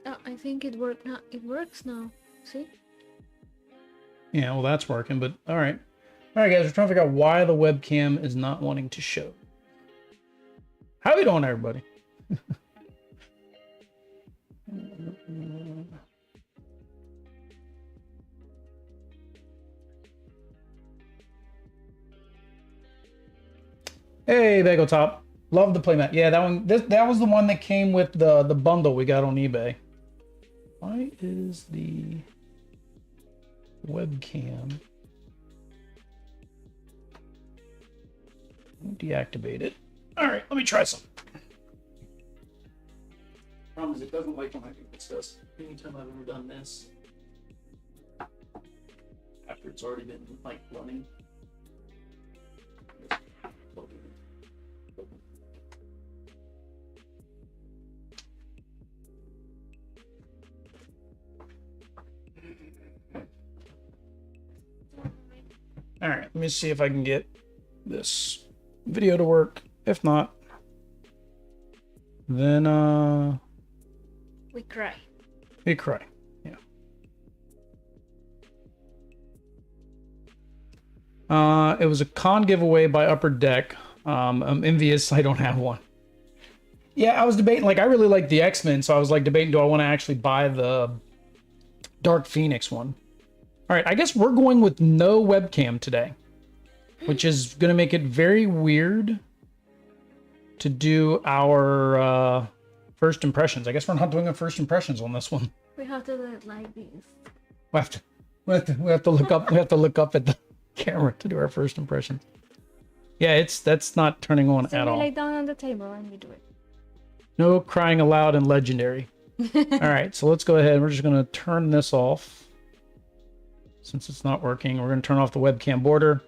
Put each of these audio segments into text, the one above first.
I think it worked now. It works now. See? Yeah, well, that's working, but all right. All right, guys, we're trying to figure out why the webcam is not wanting to show. How you doing, everybody? Hey, Bagel Top. Love the playmat. Yeah, that one. That was the one that came with the bundle we got on eBay. Why is the webcam? Deactivate it. All right, let me try some. Problem is, it doesn't like when I do this. Anytime I've ever done this, after it's already been like running. All right, let me see if I can get this video to work. If not, then We cry. we cry. Yeah. It was a con giveaway by Upper Deck. I'm envious I don't have one. Yeah, I was debating, like, I really like the X-Men, so I was like debating, do I want to actually buy the Dark Phoenix one? All right, I guess we're going with no webcam today, which is going to make it very weird to do our first impressions. I guess we're not doing a first impressions on this one. We have to do it like this. We have to look up. We have to look up at the camera to do our first impressions. Yeah, that's not turning on So at we all. lay down on the table and we do it. No crying aloud and legendary. All right, so let's go ahead. We're just going to turn this off. Since it's not working, we're going to turn off the webcam border.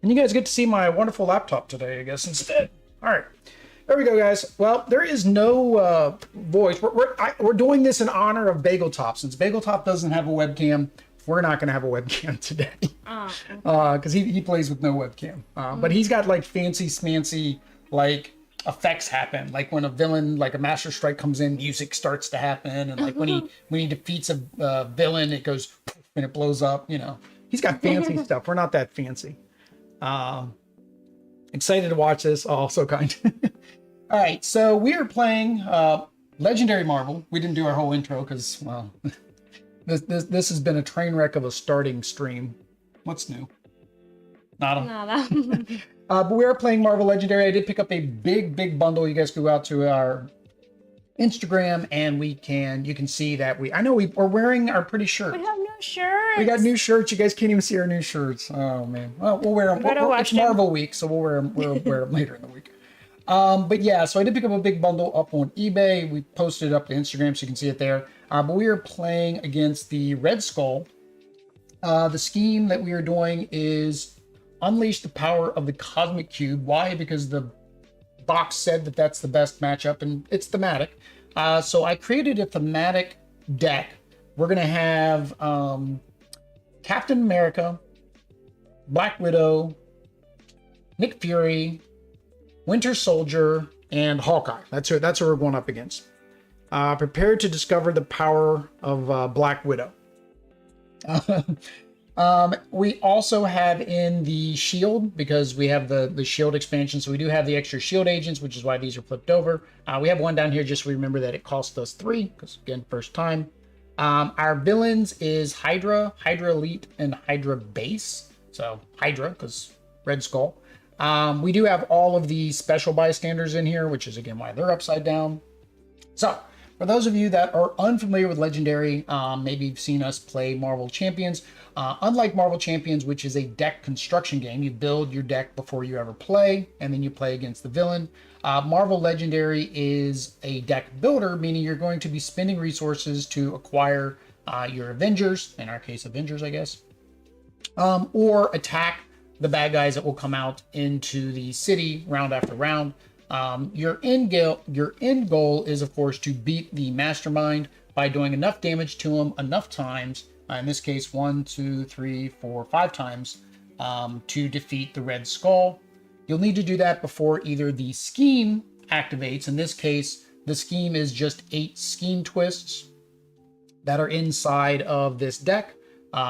And you guys get to see my wonderful laptop today, I guess, instead. All right. There we go, guys. Well, there is no voice. We're doing this in honor of Bagel Top. Since Bagel Top doesn't have a webcam, we're not going to have a webcam today. Because he plays with no webcam. But he's got, like, fancy smancy, like, effects happen. Like, when a villain, like a Master Strike comes in, music starts to happen. And, like, when he defeats a villain, it goes poof, and it blows up, you know. He's got fancy stuff. We're not that fancy. Excited to watch this. Oh, so kind. All right, so we are playing Legendary Marvel. We didn't do our whole intro because, well, this has been a train wreck of a starting stream. What's new? Nada. But we are playing Marvel Legendary. I did pick up a big bundle. You guys go out to our Instagram and you can see that we're wearing our pretty shirts. We have new shirts. We got new shirts. You guys can't even see our new shirts. Oh man. Well, we'll wear them. It's Marvel week, so we'll wear them later in the week. But yeah, so I did pick up a big bundle up on eBay. We posted it up to Instagram so you can see it there. But we are playing against the Red Skull. The scheme that we are doing is unleash the power of the Cosmic Cube. Why? Because the box said that that's the best matchup, and it's thematic. So I created a thematic deck. We're going to have Captain America, Black Widow, Nick Fury, Winter Soldier, and Hawkeye. That's who we're going up against. Prepare to discover the power of Black Widow. We also have in the shield, because we have the shield expansion, so we do have the extra shield agents, which is why these are flipped over. We have one down here just so we remember that it cost us 3, because again, first time. Our villains is Hydra, Hydra Elite, and Hydra Base. So Hydra, because Red Skull. We do have all of the special bystanders in here, which is again why they're upside down. So for those of you that are unfamiliar with Legendary, maybe you've seen us play Marvel Champions. Unlike Marvel Champions, which is a deck construction game, you build your deck before you ever play, and then you play against the villain. Marvel Legendary is a deck builder, meaning you're going to be spending resources to acquire your Avengers, in our case Avengers, I guess, or attack the bad guys that will come out into the city round after round. Your end goal is, of course, to beat the mastermind by doing enough damage to him enough times, in this case 1, 2, 3, 4, 5 times, to defeat the Red Skull. You'll need to do that before either the scheme activates. In this case, the scheme is just 8 scheme twists. that are inside of this deck.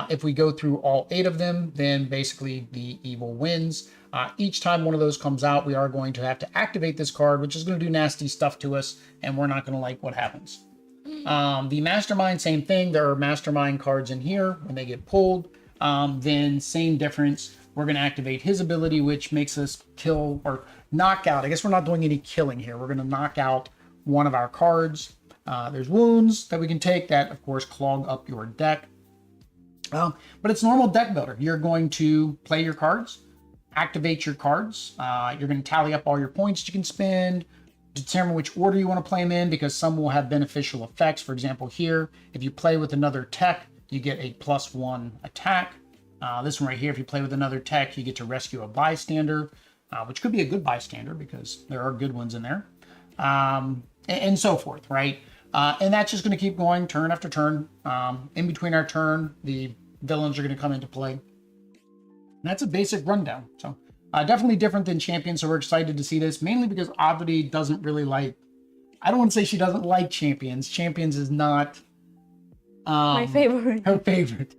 If we go through all 8 of them, then basically the evil wins. Each time one of those comes out, we are going to have to activate this card, which is going to do nasty stuff to us, and we're not going to like what happens. The mastermind, same thing. There are mastermind cards in here. When they get pulled, then same difference. We're going to activate his ability, which makes us kill or knock out. I guess we're not doing any killing here. We're going to knock out one of our cards. There's wounds that we can take that, of course, clog up your deck. But it's normal deck builder. You're going to play your cards, activate your cards. You're going to tally up all your points you can spend, determine which order you want to play them in, because some will have beneficial effects. For example, here, if you play with another tech, you get a +1 attack. This one right here, if you play with another tech, you get to rescue a bystander, which could be a good bystander because there are good ones in there, and so forth, right? And that's just going to keep going turn after turn. In between our turn, the villains are going to come into play. And that's a basic rundown. So definitely different than Champions. So we're excited to see this, mainly because Audrey doesn't really like, I don't want to say she doesn't like Champions. Champions is not my favorite. Her favorite.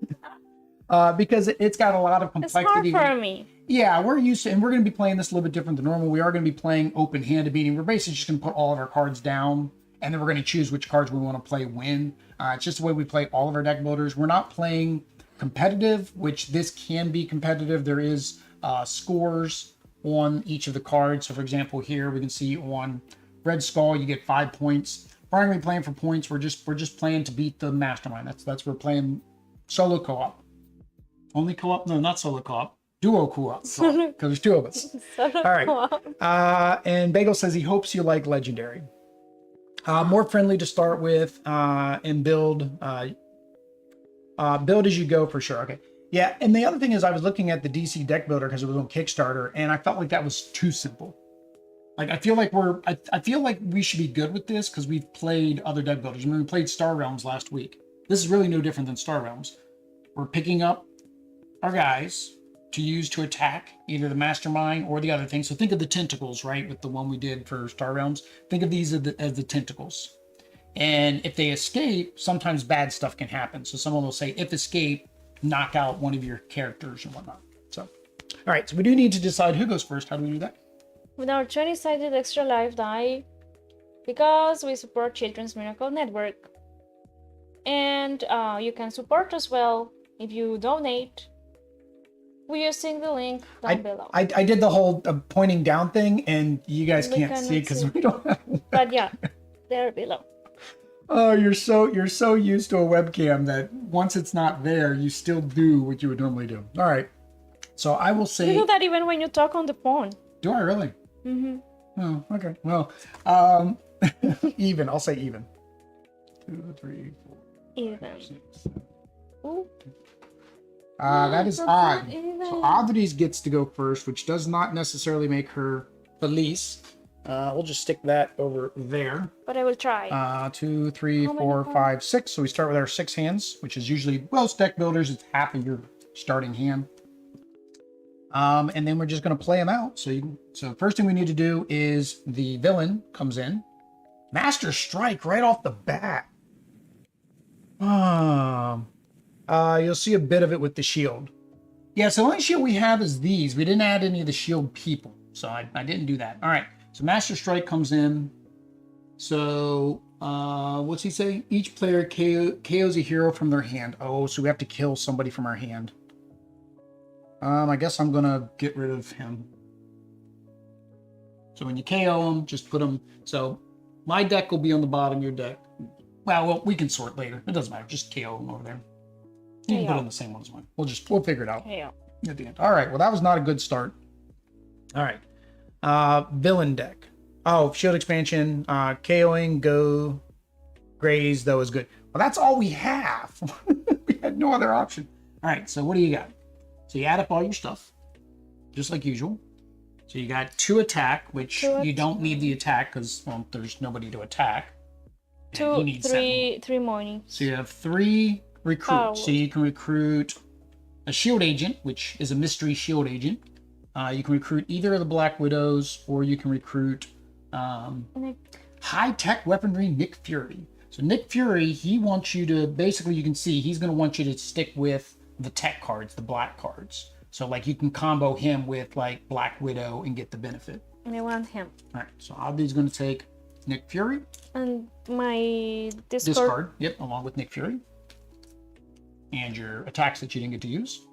Because it's got a lot of complexity. It's hard for me. Yeah, we're used to, and we're going to be playing this a little bit different than normal. We are going to be playing open-handed, meaning we're basically just going to put all of our cards down, and then we're going to choose which cards we want to play when. It's just the way we play all of our deck builders. We're not playing competitive, which this can be competitive. There is scores on each of the cards. So for example, here we can see on Red Skull, you get 5 points. We're not going to be playing for points. We're just playing to beat the mastermind. That's we're playing solo co-op. Only co-op? No, not solo co-op. Duo co-op. Because there's 2 of us. All right. And Bagel says he hopes you like Legendary. More friendly to start with, and build as you go for sure. Okay. Yeah. And the other thing is I was looking at the DC deck builder because it was on Kickstarter, and I felt like that was too simple. Like, I feel like I feel like we should be good with this because we've played other deck builders. I mean, we played Star Realms last week. This is really no different than Star Realms. We're picking up our guys to use to attack either the mastermind or the other thing. So think of the tentacles, right? With the one we did for Star Realms. Think of these as the tentacles. And if they escape, sometimes bad stuff can happen. So someone will say, if escape, knock out one of your characters and whatnot. So, all right. So we do need to decide who goes first. How do we do that? With our 20-sided extra life die, because we support Children's Miracle Network. And you can support as well if you donate. We're using the link down below. I did the whole pointing down thing, and you guys can't see because we don't have. But yeah, they're below. Oh, you're so used to a webcam that once it's not there, you still do what you would normally do. All right, so I will say. You do that even when you talk on the phone. Do I really? Mm-hmm. Oh, okay. Well, even. I'll say even. 2, 3, 4. Even. 5, 6, 7. Ooh. That is odd. So Oddities gets to go first, which does not necessarily make her Felice. We'll just stick that over there. But I will try. 2, 3, 4, 5, 6. So we start with our 6 hands, which is usually, well, deck builders, it's half of your starting hand. And then we're just going to play them out. So first thing we need to do is the villain comes in. Master Strike right off the bat. You'll see a bit of it with the shield. Yeah, so the only shield we have is these. We didn't add any of the shield people. So I didn't do that. All right. So Master Strike comes in. So what's he say? Each player KOs a hero from their hand. Oh, so we have to kill somebody from our hand. I guess I'm going to get rid of him. So when you KO him, just put him. So my deck will be on the bottom, your deck. Well, we can sort later. It doesn't matter. Just KO him over there. You can put on the same one as mine. We'll figure it out at the end. All right. Well, that was not a good start. All right. Villain deck. Oh, shield expansion. KOing, go, graze, though, is good. Well, that's all we have. We had no other option. All right. So what do you got? So you add up all your stuff, just like usual. So you got 2 attack, which you don't need the attack because, well, there's nobody to attack. 2, 3 morning. So you have 3 recruits. So you can recruit a shield agent, which is a mystery shield agent. You can recruit either of the Black Widows, or you can recruit high-tech weaponry Nick Fury. So So Nick Fury, he wants you to, basically you can see, he's going to want you to stick with the tech cards, the black cards. So like you can combo him with like Black Widow and get the benefit. I want him. All right, so Abdi's going to take Nick Fury. And my Discard, yep, along with Nick Fury. And your attacks that you didn't get to use.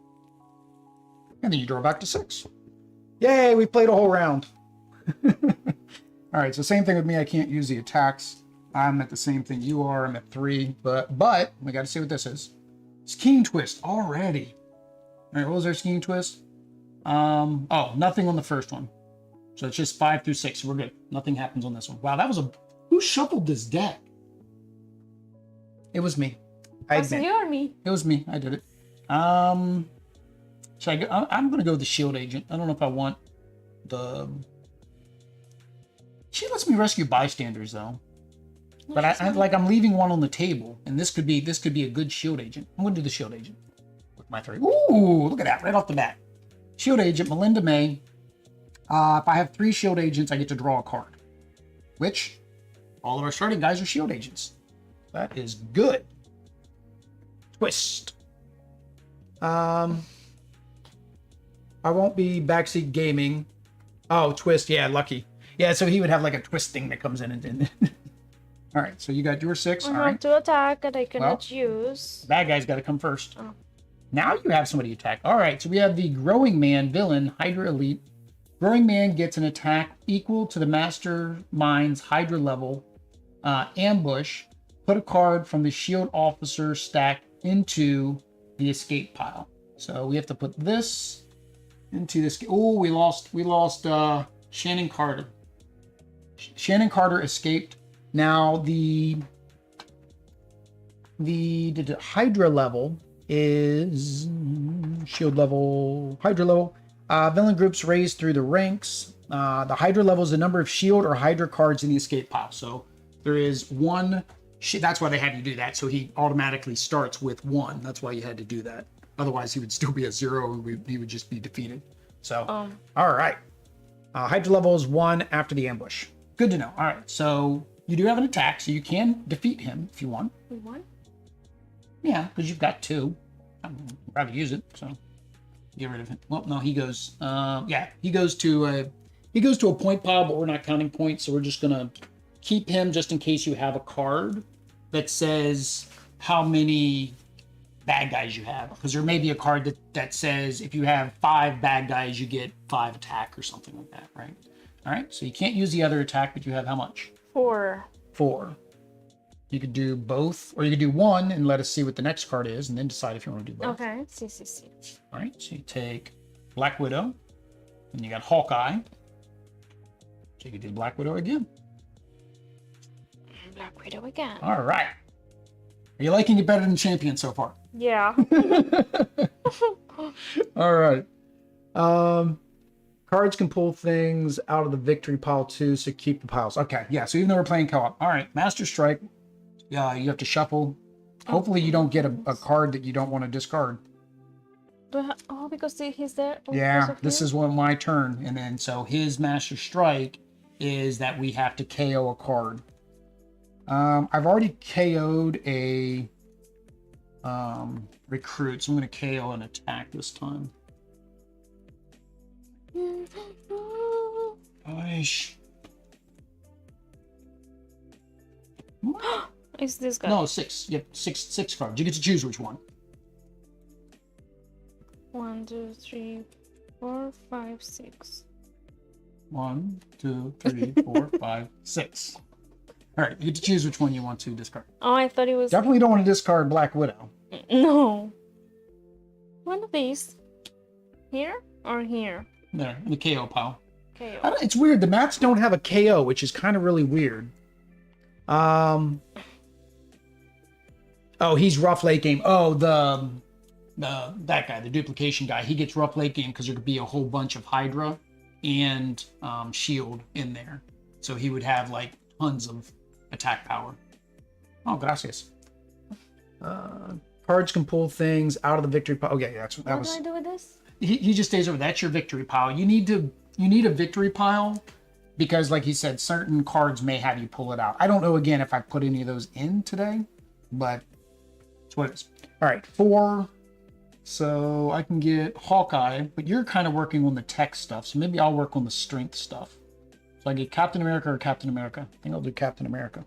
And then you draw back to 6. Yay, we played a whole round. All right, so same thing with me. I can't use the attacks. I'm at the same thing you are. I'm at 3, but we got to see what this is. Skiing twist already. All right, what was our skiing twist? Oh, nothing on the first one. So it's just 5 through 6. So we're good. Nothing happens on this one. Wow, that was a... Who shuffled this deck? It was me. Was it you or me? It was me. I did it. Should I go? I'm going to go with the shield agent. I don't know if I want the... She lets me rescue bystanders though. But I'm leaving one on the table, and this could be a good shield agent. I'm going to do the shield agent with my 3. Ooh, look at that right off the bat. Shield agent, Melinda May. If I have 3 shield agents, I get to draw a card. Which, all of our starting guys are shield agents. That is good. Twist. I won't be backseat gaming. Oh, twist. Yeah, lucky. Yeah, so he would have like a twist thing that comes in and all right, so you got your 6. I all have right. 2 attack that I cannot use. Bad guy's got to come first. Oh. Now you have somebody attack. All right, so we have the Growing Man villain, Hydra Elite. Growing Man gets an attack equal to the mastermind's Hydra level ambush. Put a card from the shield officer stack into the escape pile. So we have to put this into this. Oh, we lost Shannon Carter. Shannon Carter escaped. Now the Hydra level is shield level, Hydra level. Villain groups raised through the ranks. The Hydra level is the number of shield or Hydra cards in the escape pile. So there is 1. That's why they had to do that. So he automatically starts with 1. That's why you had to do that. Otherwise, he would still be at 0 and he would just be defeated. So, all right. Hydra level is 1 after the ambush. Good to know. All right. So you do have an attack, so you can defeat him if you want. We won? Yeah, because you've got 2. I'm probably use it. So get rid of him. Well, no, he goes. Yeah, he goes to a point pile, but we're not counting points, so we're just gonna keep him just in case you have a card that says how many bad guys you have, because there may be a card that says if you have 5 bad guys, you get 5 attack or something like that, right? All right, so you can't use the other attack, but you have how much? 4. 4. You could do both, or you could do 1 and let us see what the next card is, and then decide if you want to do both. Okay, see. All right, so you take Black Widow, and you got Hawkeye. So you could do Black Widow again. Black Widow again. All right. Are you liking it better than Champion so far? Yeah. All right. Cards can pull things out of the victory pile too, so keep the piles. Okay, yeah, so even though we're playing co-op. All right, Master Strike. Yeah, you have to shuffle. Hopefully you don't get a card that you don't want to discard. Because he's there? Yeah, this is my turn. And then, so his Master Strike is that we have to KO a card. I've already KO'd a recruit, so I'm going to KO an attack this time. Gosh. Is this guy? No, 6. Yep, six cards. You get to choose which one. 1, 2, 3, 4, 5, 6. 1, 2, 3, 4, 5, 6. All right, you get to choose which one you want to discard. Oh, I thought it was... Definitely don't want to discard Black Widow. No. One of these. Here or here? There, in the KO pile. KO. It's weird. The mats don't have a KO, which is kind of really weird. Oh, he's rough late game. Oh, that guy, the duplication guy, he gets rough late game because there could be a whole bunch of Hydra and shield in there. So he would have like tons of attack power. Oh, gracias. Cards can pull things out of the victory pile. Okay, that was. What do I do with this? He just stays over. That's your victory pile. You need a victory pile because like he said, certain cards may have you pull it out. I don't know, again, if I put any of those in today, but it's what it is. All right, 4. So I can get Hawkeye, but you're kind of working on the tech stuff, so maybe I'll work on the strength stuff. So I get Captain America or Captain America. I think I'll do Captain America.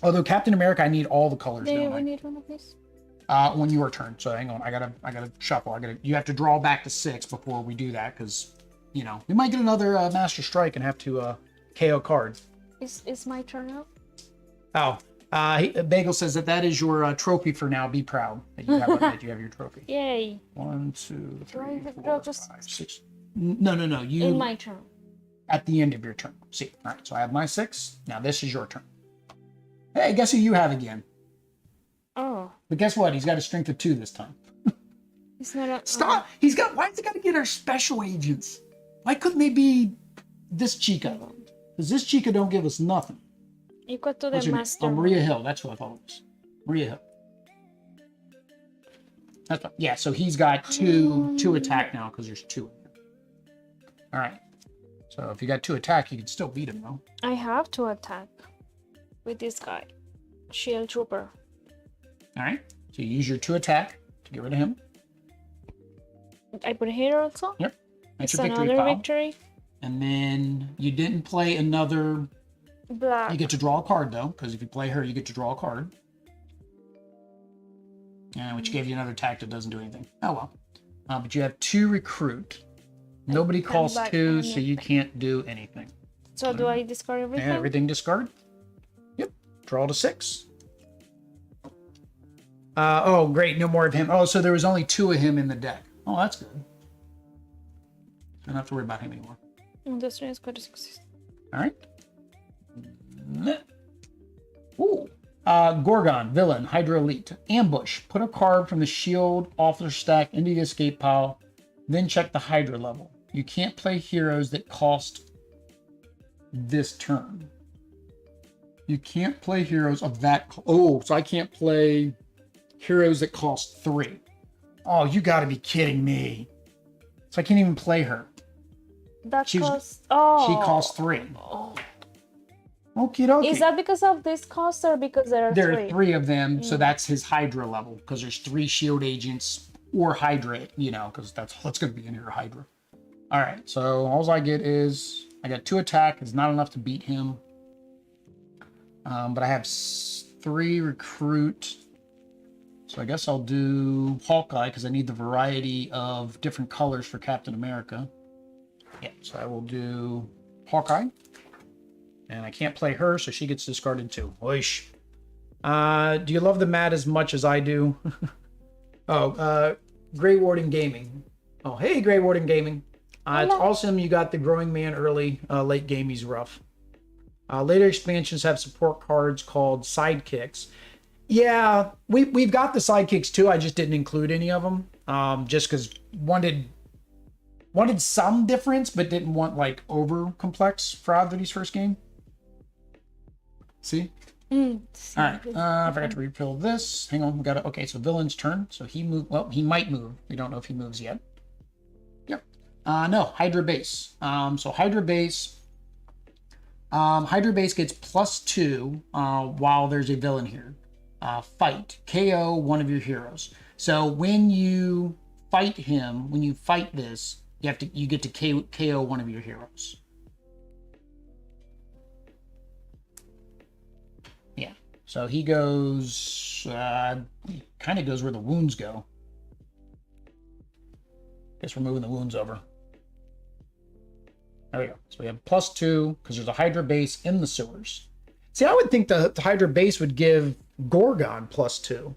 Although Captain America, I need all the colors. Do we need one of these? On your turn. So hang on, I gotta shuffle. You have to draw back to 6 before we do that, because you know we might get another Master Strike and have to KO card. Is my turn now? Oh. Bagel says that is your trophy for now. Be proud that you have your trophy. Yay! 1, 2, 3, 4, 5, 6. No. You in my turn. At the end of your turn. See, all right. So I have my 6. Now this is your turn. Hey, guess who you have again? Oh. But guess what? He's got a strength of 2 this time. It's not a. Stop! Why has he got to get our special agents? Why couldn't they be this Chica? Because this Chica don't give us nothing. Equal to the master. Oh, Maria Hill. That's what I thought it was. Maria Hill. That's what, yeah, so he's got two attack now because there's 2 in here. All right. So if you got 2 attack, you can still beat him, though. I have to attack with this guy. Shield Trooper. All right. So you use your 2 attack to get rid of him. I put it here also? Yep. That's it's your victory another pile. victory. And then you didn't play another... Black. You get to draw a card, though, because if you play her, you get to draw a card. Which gave you another attack that doesn't do anything. Oh, well. But you have 2 recruit. Nobody costs 2, so you can't do anything. So do I discard everything? Yeah, everything discard. Yep. Draw to 6. Oh, great. No more of him. Oh, so there was only 2 of him in the deck. Oh, that's good. I don't have to worry about him anymore. This one is quite a success. All right. Ooh. Gorgon, Villain, Hydra Elite. Ambush. Put a card from the shield officer stack into the escape pile, then check the Hydra level. You can't play heroes that cost this turn. You can't play heroes of that... Oh, so I can't play heroes that cost 3. Oh, you gotta be kidding me. So I can't even play her. That costs... Oh. She costs 3. Oh. Okie dokie. Is that because of this cost or because there are 3 of them, so that's his Hydra level, because there's 3 shield agents or Hydra, you know, because that's going to be in here, Hydra. All right, so all I get is, I got 2 attack. It's not enough to beat him. But I have 3 recruit. So I guess I'll do Hawkeye, because I need the variety of different colors for Captain America. Yeah, so I will do Hawkeye. And I can't play her, so she gets discarded too. Oish. Do you love the mat as much as I do? Grey Warden Gaming. Oh, hey, Grey Warden Gaming. It's awesome you got the Growing Man early. Late game, he's rough. Later expansions have support cards called Sidekicks. Yeah, we've got the Sidekicks too. I just didn't include any of them. Just because wanted some difference, but didn't want like over complex for Oddvity's first game. See? All right. I forgot to refill this. Hang on. We got it. Okay, so Villain's turn. So he moved. Well, he might move. We don't know if he moves yet. Yep. No, Hydra base. So Hydra base. Hydra base gets +2 while there's a villain here. Fight. KO one of your heroes. So when you fight him, when you fight this, you get to KO one of your heroes. Yeah. So he goes, kind of goes where the wounds go. Guess we're moving the wounds over. There we go. So we have +2 because there's a Hydra base in the sewers. See, I would think the Hydra base would give Gorgon +2.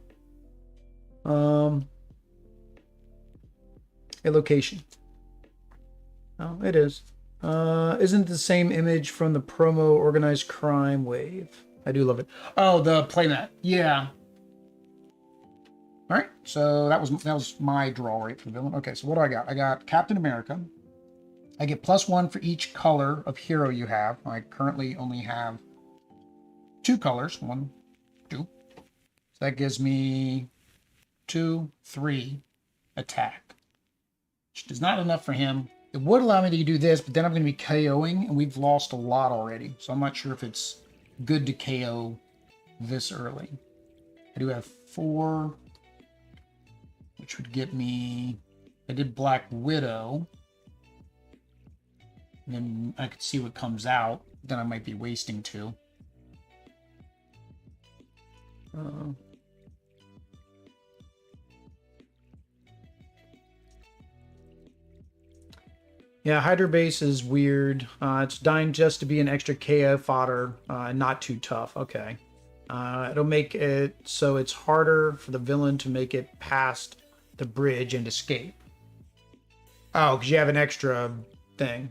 A location. Oh, it is. Isn't the same image from the promo Organized Crime Wave? I do love it. Oh, the playmat. Yeah. All right. So that was my draw rate for the villain. Okay. So what do I got? I got Captain America. I get +1 for each color of hero you have. I currently only have 2 colors. 1, 2. So that gives me 2, 3 attack, which is not enough for him. It would allow me to do this, but then I'm going to be KOing, and we've lost a lot already. So I'm not sure if it's good to KO this early. I do have 4, which would get me... I did Black Widow. And then I could see what comes out. Then I might be wasting 2. Yeah, Hydra base is weird. It's dying just to be an extra KO fodder, not too tough. Okay. It'll make it so it's harder for the villain to make it past the bridge and escape. Oh, because you have an extra thing.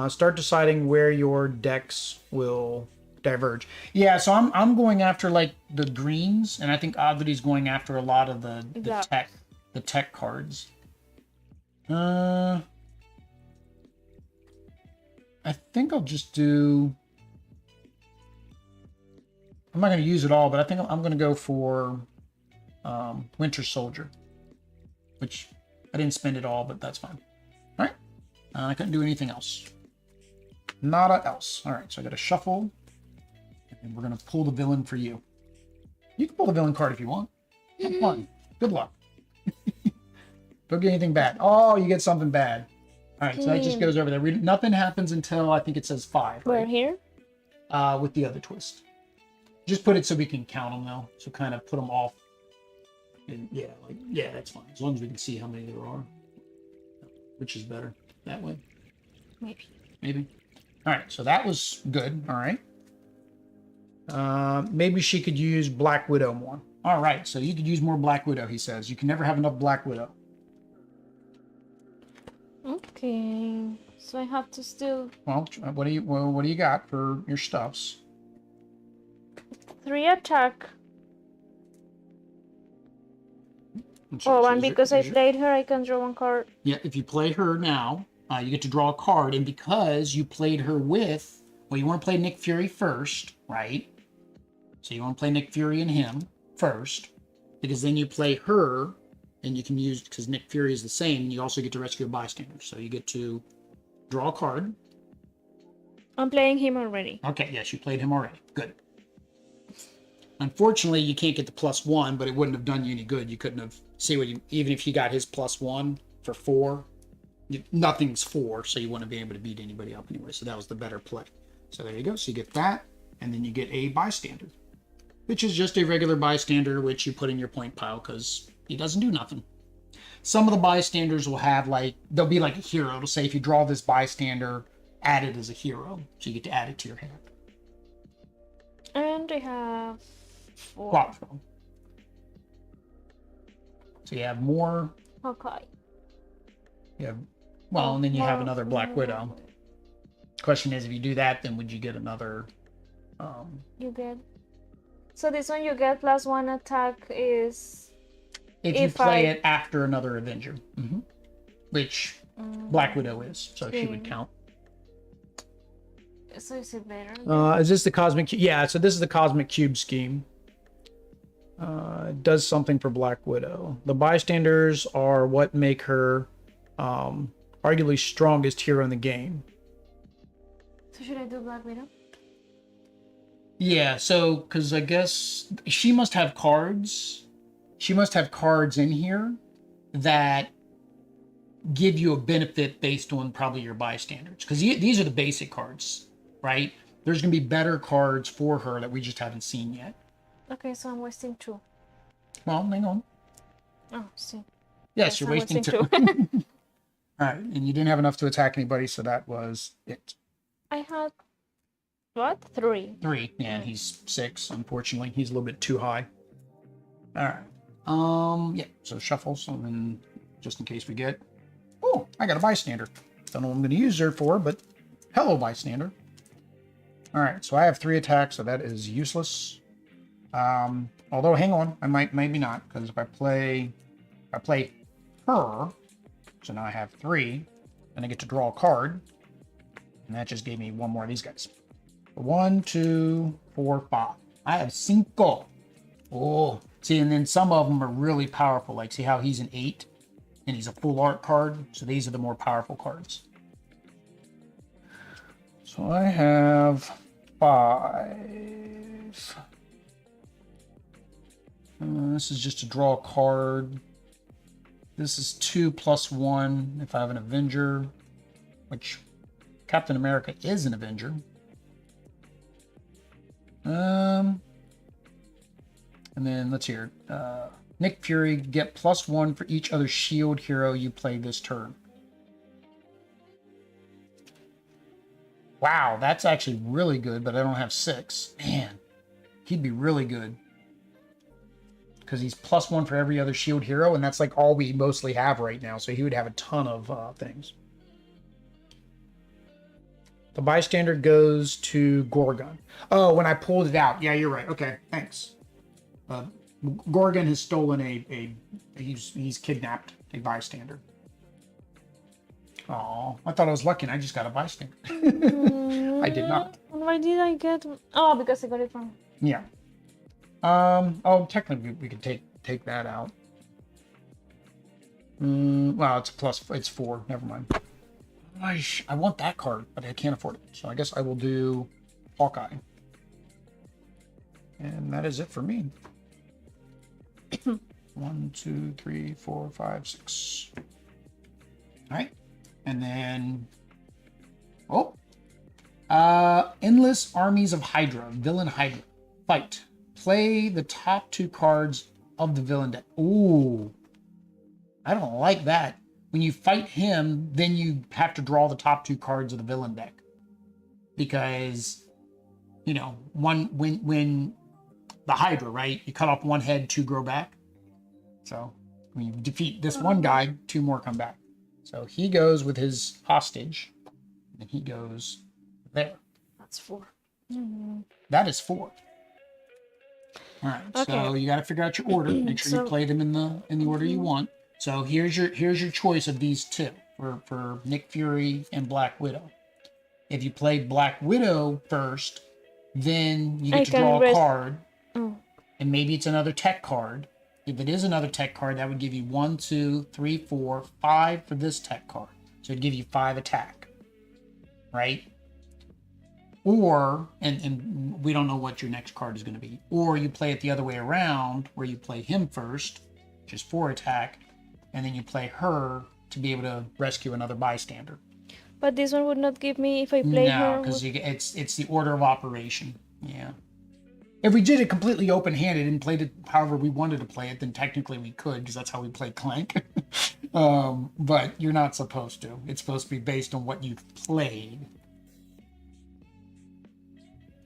Start deciding where your decks will diverge. Yeah, so I'm going after like the greens, and I think Adri's going after a lot of the tech cards. I think I'll just do... I'm not going to use it all, but I think I'm going to go for Winter Soldier, which I didn't spend it all, but that's fine. All right. I couldn't do anything else. Nada else. All right, so I got to shuffle, and we're going to pull the villain for you. You can pull the villain card if you want. Have fun. Good luck. Don't get anything bad. Oh, you get something bad. All right, so that just goes over there. Nothing happens until I think it says 5. Right? We're here? With the other twist. Just put it so we can count them, though. So kind of put them off. And yeah, that's fine. As long as we can see how many there are. Which is better? That way? Maybe. All right, so that was good. All right. Maybe she could use Black Widow more. All right, so you could use more Black Widow, he says. You can never have enough Black Widow. Okay, so I have to still... Well, what do you got for your stuffs? 3 attack. And because I played her, I can draw 1 card. Yeah, if you play her now, you get to draw a card, and because you played her with... Well, you want to play Nick Fury first, right? So you want to play Nick Fury and him first, because then you play her... And you can use, because Nick Fury is the same, and you also get to rescue a bystander. So you get to draw a card. I'm playing him already. Okay, yes, you played him already. Good. Unfortunately, you can't get the +1, but it wouldn't have done you any good. You couldn't have, even if you got his +1 for 4, nothing's 4, so you wouldn't be able to beat anybody up anyway. So that was the better play. So there you go. So you get that, and then you get a bystander, which is just a regular bystander, which you put in your point pile, because... he doesn't do nothing. Some of the bystanders will have they'll be like a hero. It'll say if you draw this bystander, add it as a hero. So you get to add it to your hand. And I have 4. Quattro. So you have more. Hawkeye. Yeah. Well, and then you have another Black Widow. Question is, if you do that, then would you get another? You get. So this one you get +1 attack is. If you play it after another Avenger, which Black Widow is, so she would count. So is it better? Is this the Cosmic Cube? Yeah, so this is the Cosmic Cube scheme. It does something for Black Widow. The bystanders are what make her arguably strongest hero in the game. So should I do Black Widow? Yeah, so, because I guess she must have cards. She must have cards in here that give you a benefit based on probably your bystanders. Because these are the basic cards, right? There's going to be better cards for her that we just haven't seen yet. Okay, so I'm wasting 2. Well, hang on. Oh, see. Yes, you're wasting 2. All right, and you didn't have enough to attack anybody, so that was it. I had, what? 3. 3, yeah, and he's 6, unfortunately. He's a little bit too high. All right. Yeah, so shuffle, so then just in case we get... Oh, I got a bystander. Don't know what I'm going to use her for, but hello, bystander. All right, so I have 3 attacks, so that is useless. Although, hang on, I maybe not, because if I play her, so now I have 3, and I get to draw a card, and that just gave me 1 more of these guys. 1, 2, 4, 5. I have 5. Oh, see, and then some of them are really powerful. Like, see how he's an 8? and he's a full art card. So these are the more powerful cards. So I have 5. This is just to draw a card. This is 2+1 if I have an Avenger, which Captain America is an Avenger. And then let's hear. Nick Fury, get +1 for each other shield hero you play this turn. Wow, that's actually really good, but I don't have 6. Man, he'd be really good. Because he's +1 for every other shield hero, and that's like all we mostly have right now. So he would have a ton of things. The bystander goes to Gorgon. Oh, when I pulled it out. Yeah, you're right. Okay, thanks. Gorgon has stolen he's kidnapped a bystander. Oh, I thought I was lucky and I just got a bystander. I did not. Why did I get... Oh, because I got it wrong. Yeah. Oh, technically we could take that out. Well, it's 4. Never mind. I want that card, but I can't afford it. So I guess I will do Hawkeye. And that is it for me. 1, 2, 3, 4, 5, 6. All right. And then, Endless Armies of Hydra, Villain Hydra. Fight. Play the top 2 cards of the villain deck. Ooh. I don't like that. When you fight him, then you have to draw the top 2 cards of the villain deck. Because, when the Hydra, right? You cut off 1 head, 2 grow back. So when you defeat this one guy, 2 more come back. So he goes with his hostage, and he goes there. That's 4. That is 4. All right. Okay. So you got to figure out your order. Make sure you play them in the order you want. So here's your choice of these 2 for Nick Fury and Black Widow. If you play Black Widow first, then you get to draw a card, and maybe it's another tech card. If it is another tech card, that would give you 1, 2, 3, 4, 5 for this tech card. So it'd give you 5 attack, right? Or, and we don't know what your next card is going to be. Or you play it the other way around, where you play him first, which is 4 attack, and then you play her to be able to rescue another bystander. But this one would not give me if I play her. No, because it's the order of operation. Yeah. If we did it completely open-handed and played it however we wanted to play it, then technically we could, because that's how we play Clank. But you're not supposed to. It's supposed to be based on what you've played.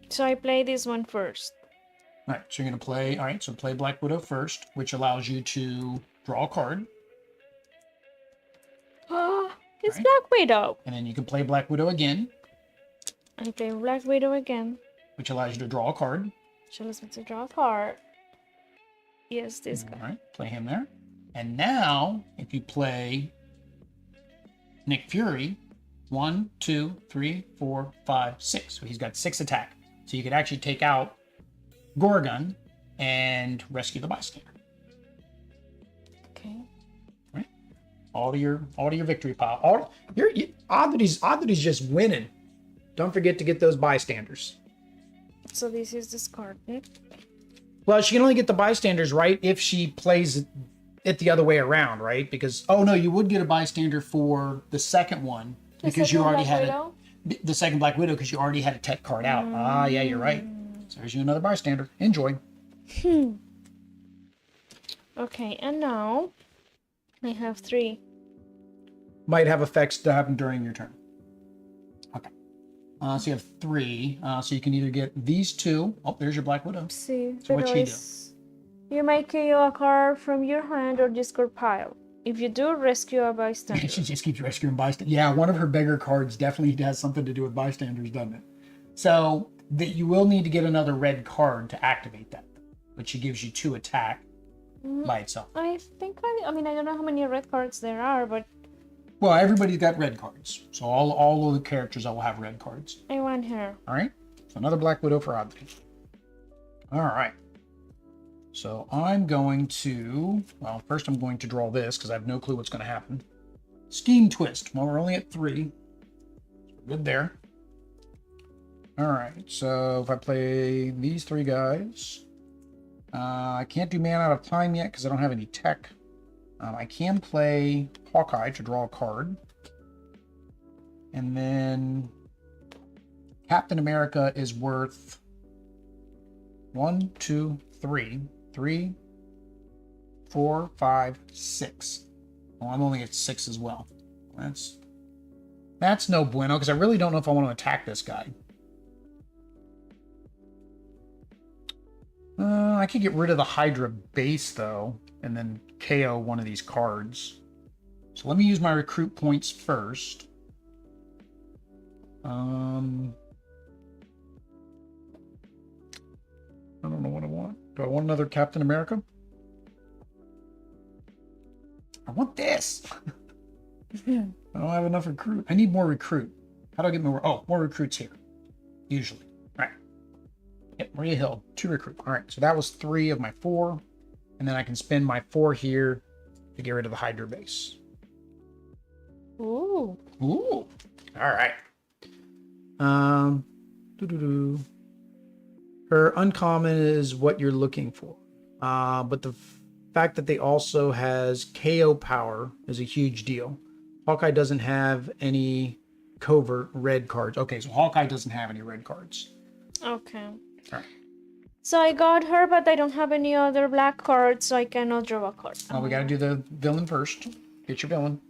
So I play this one first. All right, so you're going to play... All right, so play Black Widow first, which allows you to draw a card. It's right. Black Widow. And then you can play Black Widow again. I play Black Widow again. Which allows you to draw a card. Which allows me to draw a card. Yes, this guy. All right, play him there. And now, if you play Nick Fury, 1, 2, 3, 4, 5, 6. So he's got 6 attack. So you could actually take out Gorgon and rescue the bystander. Okay. Right. All to your victory pile. Oddity's just winning. Don't forget to get those bystanders. So this is discarded. Well, she can only get the bystanders, right, if she plays it the other way around, right? Because you would get a bystander for the second one because you already had the second Black Widow because you already had a tech card out. Yeah, you're right. So there's you another bystander. Enjoy. Okay, and now I have 3. Might have effects to happen during your turn. Okay. So you have 3. So you can either get these 2. Oh, there's your Black Widow. See, so what she do? You may KO a card from your hand or discard pile. If you do, rescue a bystander. She just keeps rescuing bystanders. Yeah, one of her bigger cards definitely has something to do with bystanders, doesn't it? So that you will need to get another red card to activate that, but she gives you 2 attack by itself. I think I don't know how many red cards there are, but well, everybody's got red cards. So all of the characters will have red cards. I want her. All right. So another Black Widow for Audrey. All right. So I'm going to, well, first I'm going to draw this because I have no clue what's going to happen. Scheme Twist. Well, we're only at 3. Good there. All right, so if I play these 3 guys, I can't do Man Out of Time yet because I don't have any tech. I can play Hawkeye to draw a card. And then Captain America is worth 1, 2, 3. 3, 4, 5, 6. Well, I'm only at 6 as well. That's no bueno because I really don't know if I want to attack this guy. I could get rid of the Hydra base, though, and then KO one of these cards. So let me use my recruit points first. I don't know what I want. Do I want another Captain America? I want this. I don't have enough recruit. I need more recruit. How do I get more? Oh, more recruits here. Usually. Yep, Maria Hill, 2 recruit. All right, so that was 3 of my 4. And then I can spend my 4 here to get rid of the Hydra base. Ooh. Ooh. All right. Her uncommon is what you're looking for. But the fact that they also has KO power is a huge deal. Hawkeye doesn't have any covert red cards. Okay, so Hawkeye doesn't have any red cards. Okay. All right. So I got her, but I don't have any other black cards, so I cannot draw a card. Oh, we got to do the villain first. Get your villain.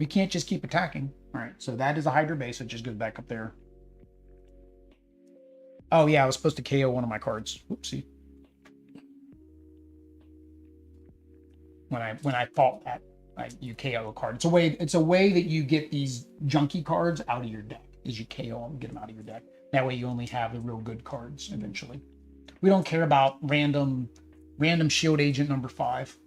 We can't just keep attacking. All right, so that is a Hydra base. It just goes back up there. Oh, yeah, I was supposed to KO one of my cards. Whoopsie. When I thought that you KO a card. It's a way that you get these junky cards out of your deck. Is you KO them, get them out of your deck. That way you only have the real good cards eventually. We don't care about random shield agent number 5.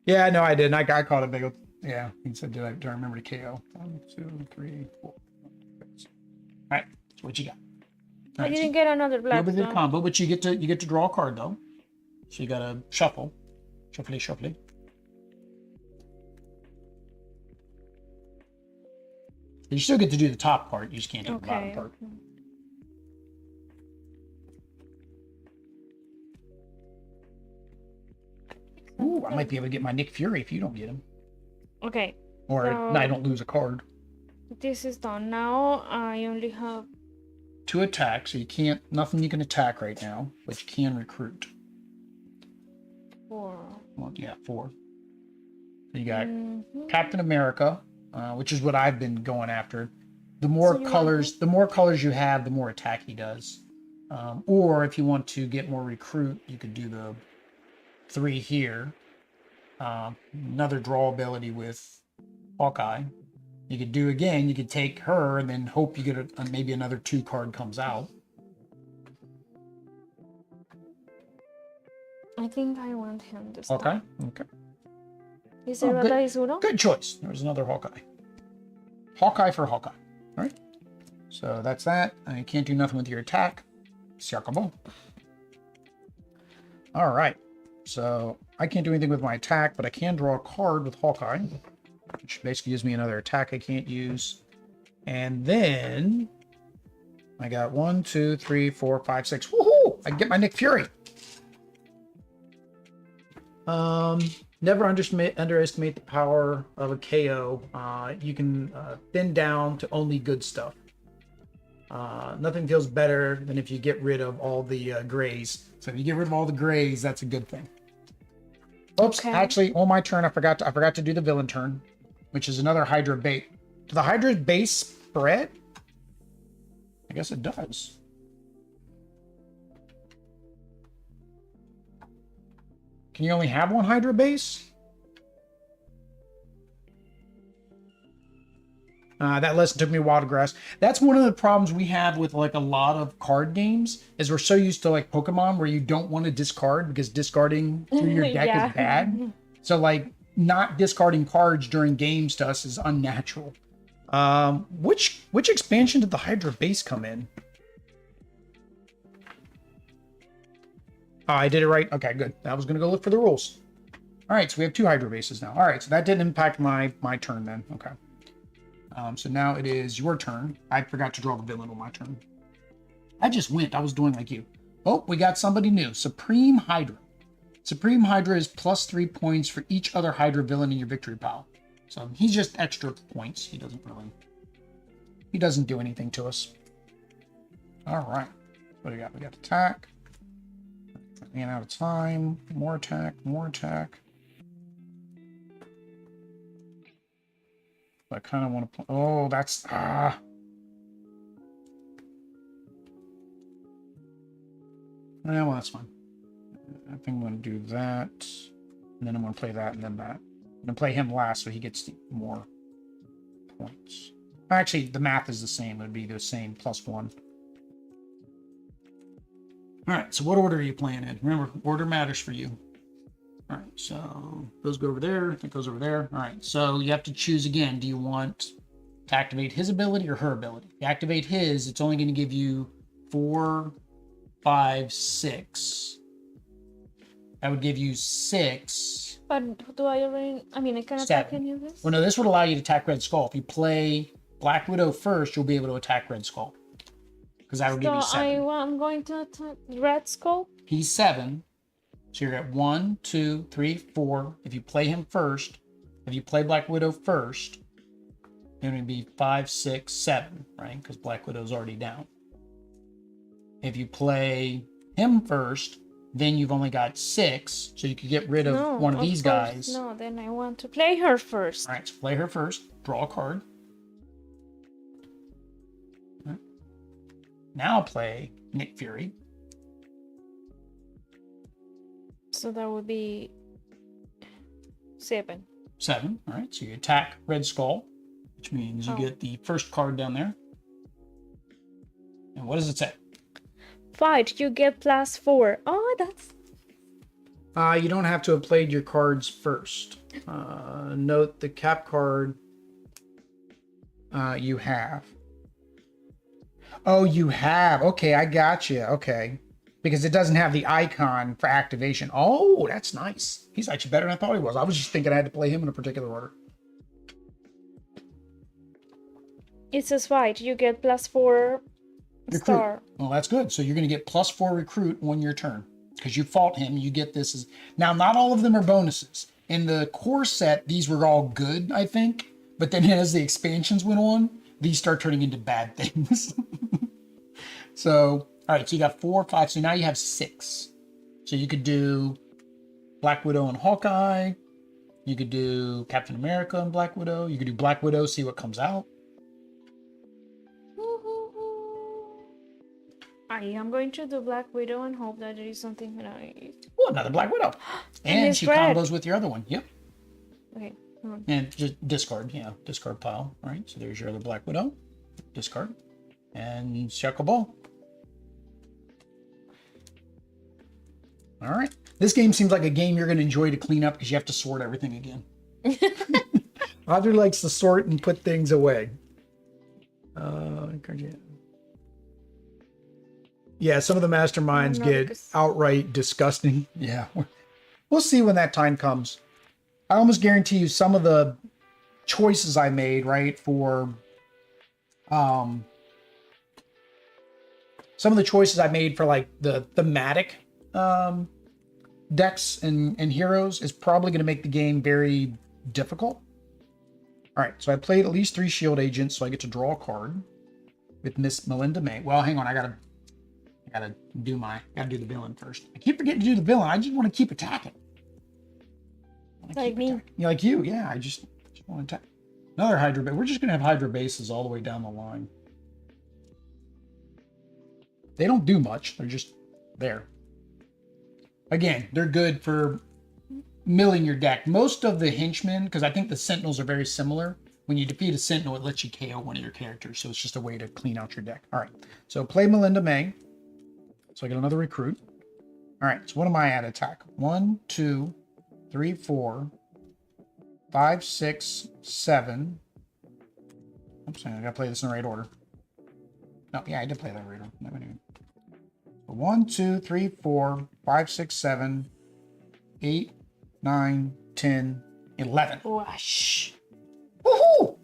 Yeah, no, I didn't. I caught a big. Yeah, he said, do I remember to KO? 1, 2, 3, 4, 5, 6. All right, so what you got? All I right, didn't get another black. with the combo, but you get to draw a card though. So you gotta shuffle, shuffle. You still get to do the top part. You just can't do the bottom part. Okay. Ooh, I might be able to get my Nick Fury if you don't get him. Okay. Or So I don't lose a card. this is done. Now I only have 2 attacks, so you can't. Nothing you can attack right now, but you can recruit. 4. Well, yeah, 4. So you got Captain America, which is what I've been going after. The more colors, you have, the more attack he does. Or if you want to get more recruit, you could do the 3 here. Another draw ability with Hawkeye. You could do again. You could take her and then hope you get maybe another 2 card comes out. I think I want him this time. Okay. Okay. Is it what is uno? Good choice. There's another Hawkeye. Hawkeye for Hawkeye. All right. So that's that. I can't do nothing with your attack. Se acabó. All right. So I can't do anything with my attack, but I can draw a card with Hawkeye, which basically gives me another attack I can't use. And then I got 1, 2, 3, 4, 5, 6. Woohoo! I get my Nick Fury. Never underestimate the power of a KO. You can thin down to only good stuff. Nothing feels better than if you get rid of all the grays. So if you get rid of all the grays, that's a good thing. Oops, actually, on my turn, I forgot to do the villain turn, which is another Hydra bait. Do the Hydra base spread? I guess it does. Can you only have one Hydra base? That lesson took me a while to grasp. That's one of the problems we have with like a lot of card games is we're so used to like Pokemon where you don't want to discard because discarding through your deck is bad. So like not discarding cards during games to us is unnatural. Which expansion did the Hydra base come in? Oh, I did it right. Okay, good. I was going to go look for the rules. All right, so we have 2 Hydra bases now. All right, so that didn't impact my turn then. Okay. So now it is your turn. I forgot to draw the villain on my turn. I just went. I was doing like you. Oh, we got somebody new. Supreme Hydra. Supreme Hydra is +3 points for each other Hydra villain in your victory pile. So he's just extra points. He doesn't do anything to us. All right. What do we got? We got attack. Ran out of time. More attack. More attack. I kind of want to. Oh, that's Yeah, well, that's fine. I think I'm going to do that, and then I'm going to play that, and then that. I'm going to play him last, so he gets more points. Actually, the math is the same. It would be the same +1. All right. So, what order are you playing in? Remember, order matters for you. All right, so those go over there. That goes over there. All right, so you have to choose again. Do you want to activate his ability or her ability? If you activate his, it's only going to give you 4, 5, 6. That would give you 6. But do I already? I mean, I can attack any of this. Well, no, this would allow you to attack Red Skull. If you play Black Widow first, you'll be able to attack Red Skull because that would give you 7. I'm going to attack Red Skull. He's 7. So you're at 1, 2, 3, 4. If you play him first, if you play Black Widow first, it would be 5, 6, 7, right? Because Black Widow's already down. If you play him first, then you've only got 6, so you could get rid of one of these guys. No, then I want to play her first. All right, so play her first. Draw a card. Right. Now play Nick Fury. So that would be 7. 7. All right, so you attack Red Skull, which means you get the first card down there. And what does it say? Fight, you get +4. Oh, that's... You don't have to have played your cards first. Note the cap card you have. Oh, you have. Okay, I got you. Okay. Because it doesn't have the icon for activation. Oh, that's nice. He's actually better than I thought he was. I was just thinking I had to play him in a particular order. It says fight, you get +4 star. Well, that's good. So you're going to get +4 recruit on your turn. Because you fought him, you get this. Now, not all of them are bonuses. In the core set, these were all good, I think. But then as the expansions went on, these start turning into bad things. So... all right, so you got 4, 5, so now you have 6. So you could do Black Widow and Hawkeye. You could do Captain America and Black Widow. You could do Black Widow, see what comes out. I am going to do Black Widow and hope that there is something nice. Oh, another Black Widow. And she combos with your other one. Yep. Okay. And just discard, discard pile. All right, so there's your other Black Widow. Discard. And Shackle Ball. All right. This game seems like a game you're going to enjoy to clean up because you have to sort everything again. Audrey likes to sort and put things away. Yeah, some of the masterminds get outright disgusting. Yeah. We'll see when that time comes. I almost guarantee you some of the choices I made, right, for... some of the choices I made for, like, the thematic... decks and heroes is probably going to make the game very difficult. All right, so I played at least 3 shield agents, so I get to draw a card with Miss Melinda May. Well, hang on, I gotta do the villain first. I keep forgetting to do the villain. I just want to keep attacking. Like me. Yeah, like you. Yeah, I just want to attack. Another Hydra base. We're just gonna have Hydra bases all the way down the line. They don't do much. They're just there. Again, they're good for milling your deck. Most of the henchmen, because I think the Sentinels are very similar. When you defeat a Sentinel, it lets you KO one of your characters. So it's just a way to clean out your deck. All right. So play Melinda May. So I get another recruit. All right. So what am I at attack? 1, 2, 3, 4, 5, 6, 7. Oops, I got to play this in the right order. No, yeah, I did play that right order. 1, 1, 2, 3, 4, 5, 6, 7, 8, 9, 10, 11. Wash. Woohoo!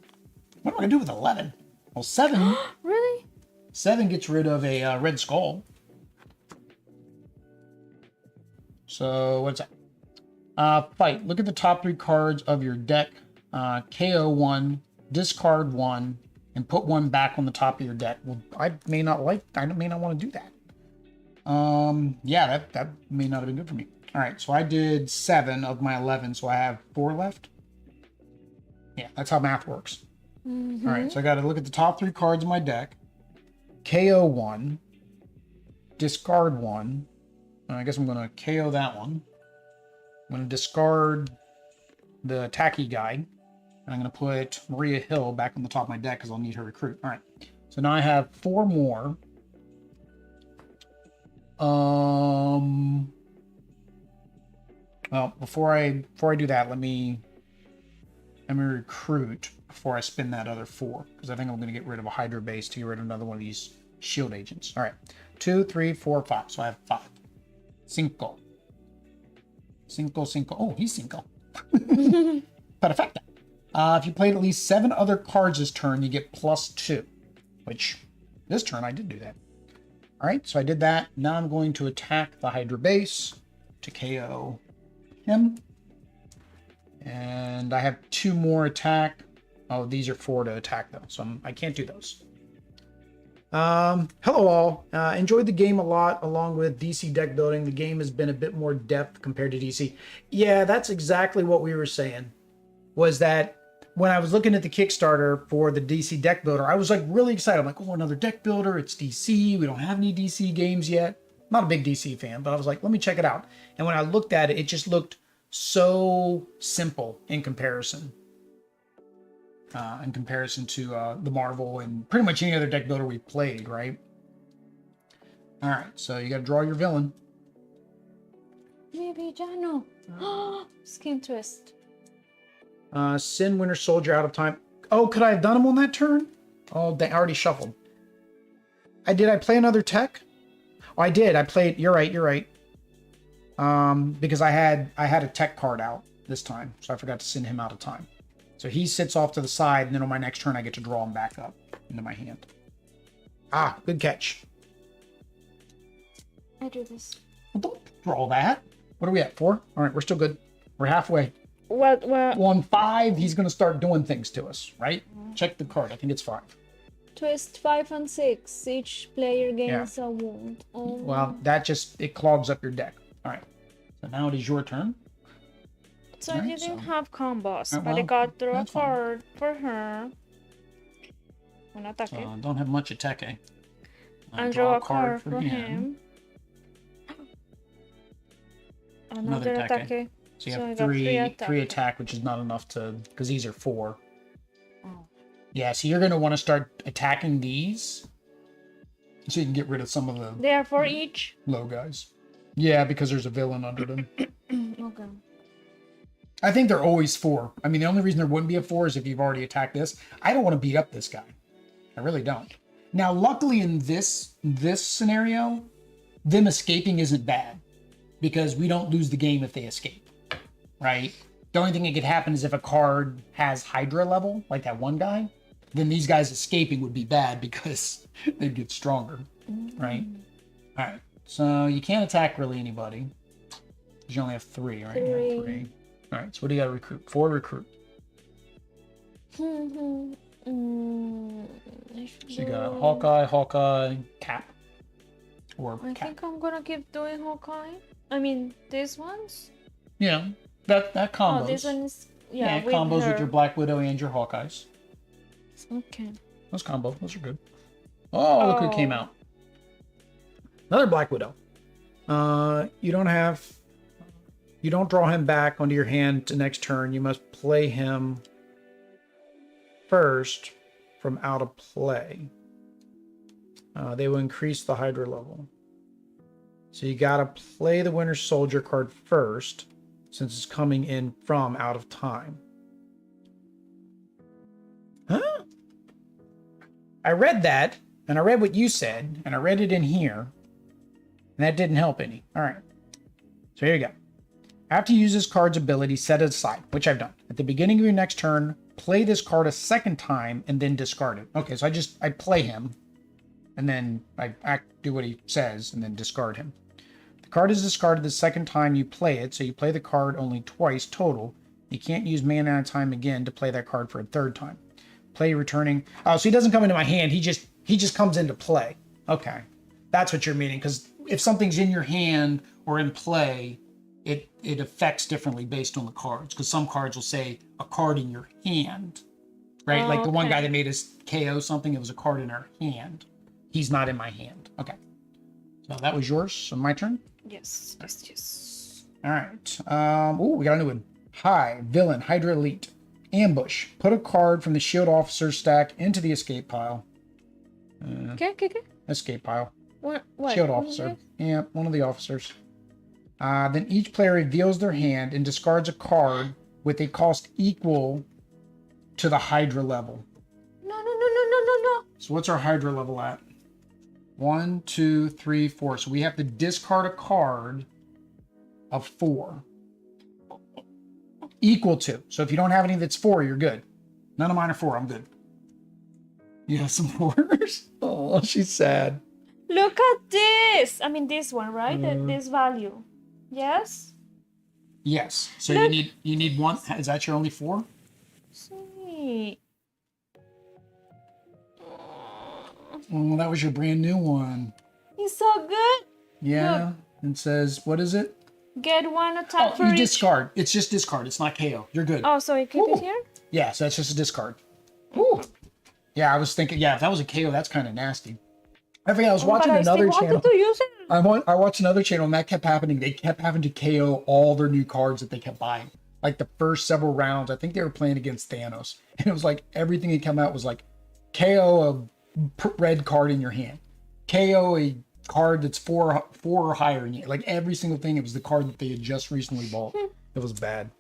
What am I gonna do with 11? Well, 7. Really? 7 gets rid of a Red Skull. So what's that? Fight. Look at the top 3 cards of your deck. KO 1, discard 1, and put 1 back on the top of your deck. Well, I may not want to do that. Yeah, that may not have been good for me. All right, so I did 7 of my 11, so I have 4 left. Yeah, that's how math works. Mm-hmm. All right, so I got to look at the top 3 cards of my deck. KO 1, discard 1. I guess I'm going to KO that one. I'm going to discard the attacky guy. And I'm going to put Maria Hill back on the top of my deck because I'll need her recruit. All right, so now I have 4 more. Well, before I do that, let me recruit before I spin that other 4, because I think I'm going to get rid of a Hydra base to get rid of another one of these shield agents. All right, 2, 3, 4, 5. So I have 5. Cinco. Oh, he's cinco. Perfecto. If you played at least 7 other cards this turn, you get +2, which this turn I did do that. All right, so I did that. Now I'm going to attack the Hydra base to KO him. And I have 2 more attack. Oh, these are 4 to attack though, so I can't do those. Hello all. Enjoyed the game a lot along with DC deck building. The game has been a bit more depth compared to DC. Yeah, that's exactly what we were saying. Was that when I was looking at the Kickstarter for the DC deck builder, I was like really excited. I'm like, oh, another deck builder. It's DC. We don't have any DC games yet. I'm not a big DC fan, but I was like, let me check it out. And when I looked at it, it just looked so simple in comparison. To the Marvel and pretty much any other deck builder we played, right? All right, so you got to draw your villain. Maybe Jano. Skin twist. Send Winter Soldier out of time. Oh, could I have done him on that turn? Oh, I already shuffled. Did I play another tech? Oh, I did. I played. You're right. Because I had a tech card out this time, so I forgot to send him out of time. So he sits off to the side, and then on my next turn, I get to draw him back up into my hand. Ah, good catch. I do this. Well, don't draw that. What are we at, 4? All right, we're still good. We're halfway. What? On 5, he's going to start doing things to us, right? Check the card. I think it's 5. Twist 5 and 6. Each player gains a wound. Oh. Well, it clogs up your deck. All right. So now it is your turn. So I didn't have combos, Right, but I got draw a that's fine. card for her. Un ataque. Don't have much attack, eh? And draw a card for him. Another attaque. So you So I have got 3 3 attack, which is not enough to, because these are 4. Oh. Yeah, so you're going to want to start attacking these so you can get rid of some of the They are for each? low guys. Yeah, because there's a villain under them. Okay. I think they're always 4. I mean, the only reason there wouldn't be a 4 is if you've already attacked this. I don't want to beat up this guy. I really don't. Now, luckily in this scenario, them escaping isn't bad because we don't lose the game if they escape, right? The only thing that could happen is if a card has Hydra level, like that one guy, then these guys escaping would be bad because they'd get stronger, right? All right, so you can't attack really anybody. You only have 3, right? 3. Yeah, 3. All right, so what do you got to recruit? 4 recruit. So So you got Hawkeye, Cap, or I Cap. think I'm gonna keep doing Hawkeye. I mean, these ones? Yeah, that combos. Oh, this one is... Yeah, with combos her. with your Black Widow and your Hawkeyes. Okay. Those combos, those are good. Oh, look who came out. Another Black Widow. You don't draw him back onto your hand to next turn. You must play him first from out of play. They will increase the Hydra level. So you gotta play the Winter Soldier card first, since it's coming in from out of time. Huh? I read that, and I read what you said, and I read it in here. And that didn't help any. All right. So here you go. After you use this card's ability, set it aside, which I've done. At the beginning of your next turn, play this card a second time and then discard it. Okay, so I play him, and then I do what he says and then discard him. The card is discarded the second time you play it, so you play the card only twice total. You can't use mana at a time again to play that card for a third time. Play returning. Oh, so he doesn't come into my hand. He just comes into play. Okay, that's what you're meaning. Because if something's in your hand or in play, it affects differently based on the cards. Because some cards will say a card in your hand, right? Oh, like the one okay. guy that made us KO something, it was a card in our hand. He's not in my hand. Okay, so that was yours. So my turn. Yes, yes, yes. All right. Oh, we got a new one. Hi, villain, Hydra Elite. Ambush. Put a card from the shield officer stack into the escape pile. Okay. Escape pile. What? Shield What is officer. it? Yeah, one of the officers. Then each player reveals their hand and discards a card with a cost equal to the Hydra level. No. So what's our Hydra level at? 1, 2, 3, 4. So we have to discard a card of 4. Equal to. So if you don't have any that's 4, you're good. None of mine are 4. I'm good. You have some 4s? Oh, she's sad. Look at this. I mean, this one, right? This value. Yes. Yes. So Look. you need one. Is that your only 4? See. Oh, that was your brand new one. It's so good. Yeah. It says, what is it? Get one attack Oh, for you each. discard. It's just discard. It's not KO. You're good. Oh, so you keep it here? Yeah, so that's just a discard. Ooh. Yeah, I was thinking, yeah, if that was a KO, that's kind of nasty. I forget, I was watching But I another still channel. wanted to use it. I watched another channel and that kept happening. They kept having to KO all their new cards that they kept buying. Like the first several rounds, I think they were playing against Thanos. And it was like everything that came out was like KO a red card in your hand. KO a card that's 4 or higher in your, like every single thing, it was the card that they had just recently bought. It was bad.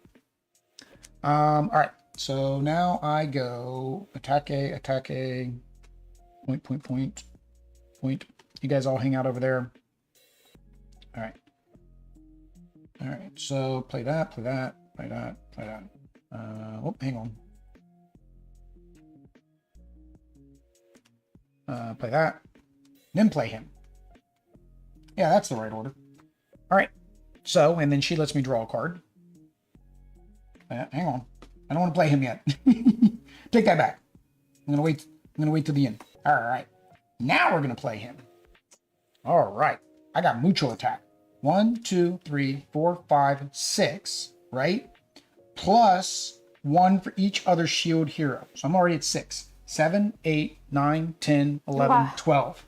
All right. So now I go attack A, point. You guys all hang out over there. All right. All right. So play that. Oh, hang on. Play that. Then play him. Yeah, that's the right order. All right. So, and then she lets me draw a card. Hang on. I don't want to play him yet. Take that back. I'm gonna wait till the end. All right. Now we're gonna play him. All right. I got mucho attack. 1, 2, 3, 4, 5, 6. Right? Plus 1 for each other shield hero. So I'm already at 6. 7, 8, 9, 10, 11, Wow. 12.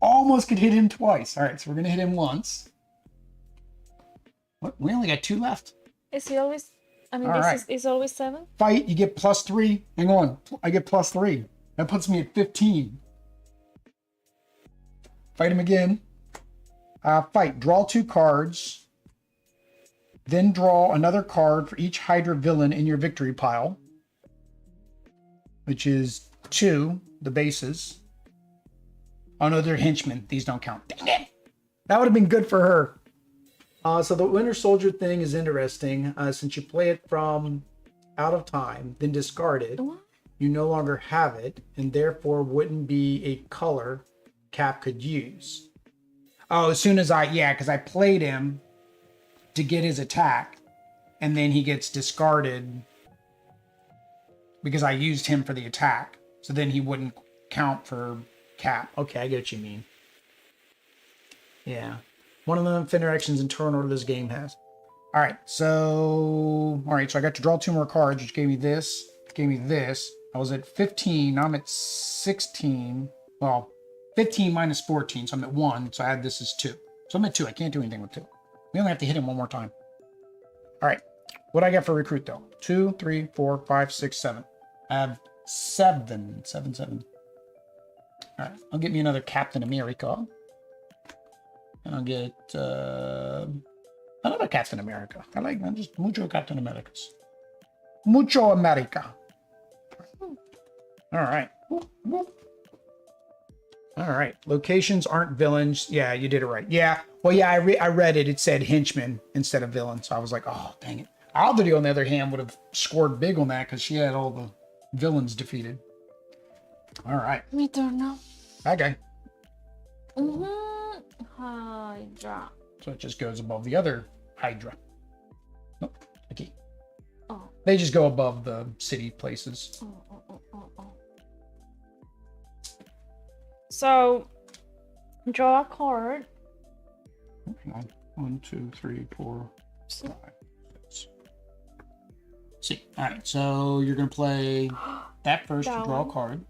Almost could hit him twice. All right. So we're gonna hit him once. What? We only got 2 left. Is he always? I mean, All this right. is always 7. Fight, you get +3. Hang on. I get +3. That puts me at 15. Fight him again. Fight. Draw 2 cards. Then draw another card for each Hydra villain in your victory pile. Which is 2, the bases. Oh no, they're henchmen. These don't count. Dang it! That would have been good for her. So the Winter Soldier thing is interesting. Since you play it from out of time, then discard it, you no longer have it, and therefore wouldn't be a color Cap could use. Oh, as soon as because I played him to get his attack, and then he gets discarded because I used him for the attack. So then he wouldn't count for Cap. Okay, I get what you mean. Yeah. One of the interactions in turn order this game has. All right, so I got to draw 2 more cards, which gave me this, I was at 15, now I'm at 16. Well, 15 minus 14, so I'm at 1, so I add this as 2. So I'm at 2, I can't do anything with 2. We only have to hit him one more time. All right, what do I get for recruit though? 2, 3, 4, 5, 6, 7. I have 7. All right, I'll get me another Captain America. I'll get another Captain America. I'm just mucho Captain Americas. Mucho America. All right. Whoop, whoop. All right. Locations aren't villains. Yeah, you did it right. Yeah. Well, yeah, I read it. It said henchmen instead of villains. So I was like, oh, dang it. Audrey, on the other hand, would have scored big on that because she had all the villains defeated. All right. Me turn now. Okay. Hydra. So it just goes above the other Hydra. Oh, okay. Oh. They just go above the city places. Oh. So, draw a card. Hang on. 1, 2, 3, 4, 5, 6. See. All right. So you're gonna play that first to draw a card.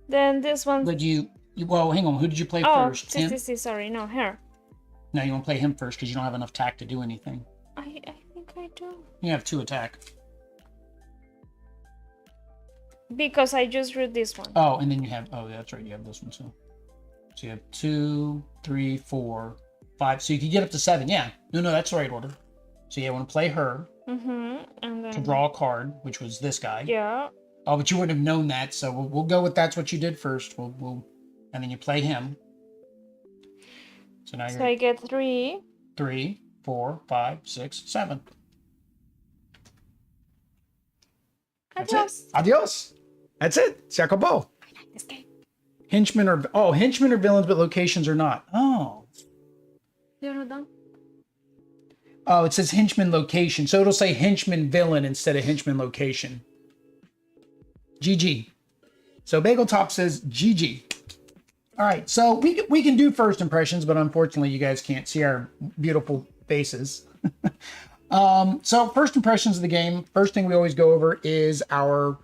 Then this one. But well, hang on. Who did you play first? Oh, sorry. No, her. No, you want to play him first because you don't have enough attack to do anything. I think I do. You have 2 attack. Because I just read this one. Oh, and then you have. Oh, that's right. You have this one too. So you have 2, 3, 4, 5. So you could get up to 7. Yeah. No, that's the right order. So you want to play her. And then to draw a card, which was this guy. Yeah. Oh, but you wouldn't have known that, so we'll go with that's what you did first. We'll and then you play him. So now I get 3. 3, 4, 5, 6, 7. Adios. Adios. That's it. Se acabó. I like this game. Henchmen are villains, but locations are not. Oh. You're not done? Oh, it says henchman location, so it'll say henchman villain instead of henchman location. GG. So Bagel Top says GG. All right, so we can do first impressions, but unfortunately you guys can't see our beautiful faces. So first impressions of the game. First thing we always go over is our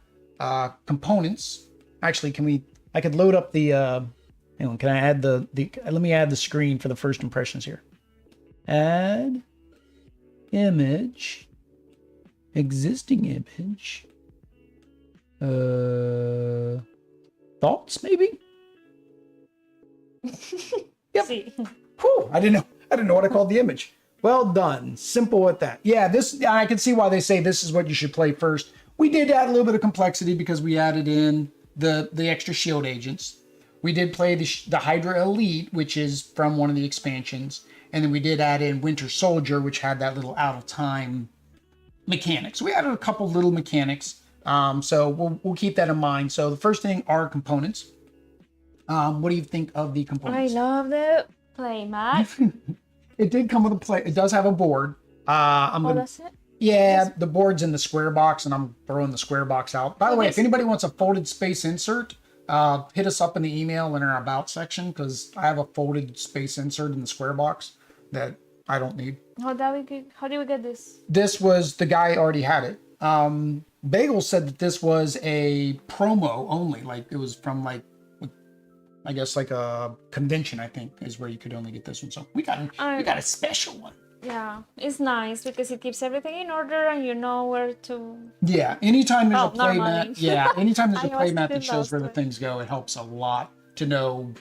components. Actually, I could load up the, hang on, can I add let me add the screen for the first impressions here. Add image, existing image, thoughts maybe? Yep. See. Whew, I didn't know what I called the image. Well done. Simple with that. Yeah, I can see why they say this is what you should play first. We did add a little bit of complexity because we added in the extra shield agents. We did play the Hydra Elite, which is from one of the expansions. And then we did add in Winter Soldier, which had that little out of time mechanics. We added a couple little mechanics. So we'll keep that in mind. So the first thing are components. What do you think of the components? I love the playmat. It did come with a play. It does have a board. That's it? Yeah, the board's in the square box, and I'm throwing the square box out. By the way, if anybody wants a folded space insert, hit us up in the email in our about section, because I have a folded space insert in the square box that I don't need. How did we get this? This was, the guy already had it. Bagel said that this was a promo only, like it was from like, I guess like a convention, I think, is where you could only get this one. So we got a special one. Yeah, it's nice because it keeps everything in order and you know where to. Yeah, anytime there's a playmat, anytime there's a I playmat that shows where the things go, it helps a lot to know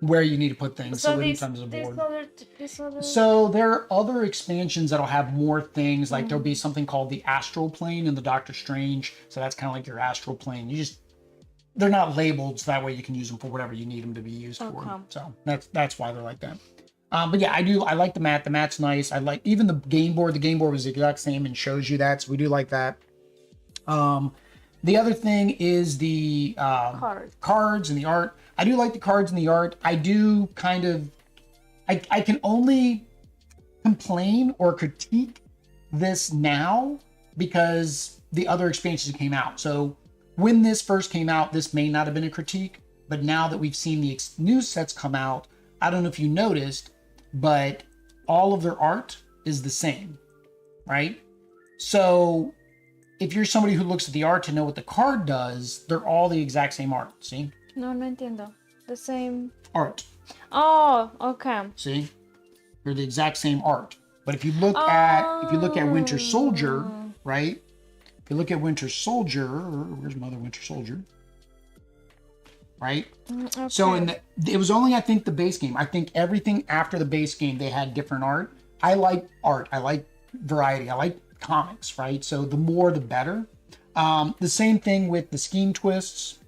where you need to put things. So anytime there's a board. So there are other expansions that'll have more things. Like there'll be something called the Astral Plane in the Doctor Strange. So that's kind of like your Astral Plane. They're not labeled, so that way you can use them for whatever you need them to be used for. So that's why they're like that. But yeah, I like the mat. The mat's nice. I like even the game board. The game board was the exact same and shows you that, so we do like that. The other thing is the cards and the art. I do like the cards and the art. I do kind of, I can only complain or critique this now because the other expansions came out. So when this first came out, this may not have been a critique, but now that we've seen the new sets come out, I don't know if you noticed, but all of their art is the same, right? So if you're somebody who looks at the art to know what the card does, they're all the exact same art, see? No entiendo. The same art. Oh, okay. See? They're the exact same art. But if you look at Winter Soldier, right? If you look at Winter Soldier, where's my other Winter Soldier? Right? Okay. So it was only, I think, the base game. I think everything after the base game, they had different art. I like art. I like variety. I like comics, right? So the more, the better. The same thing with the scheme twists.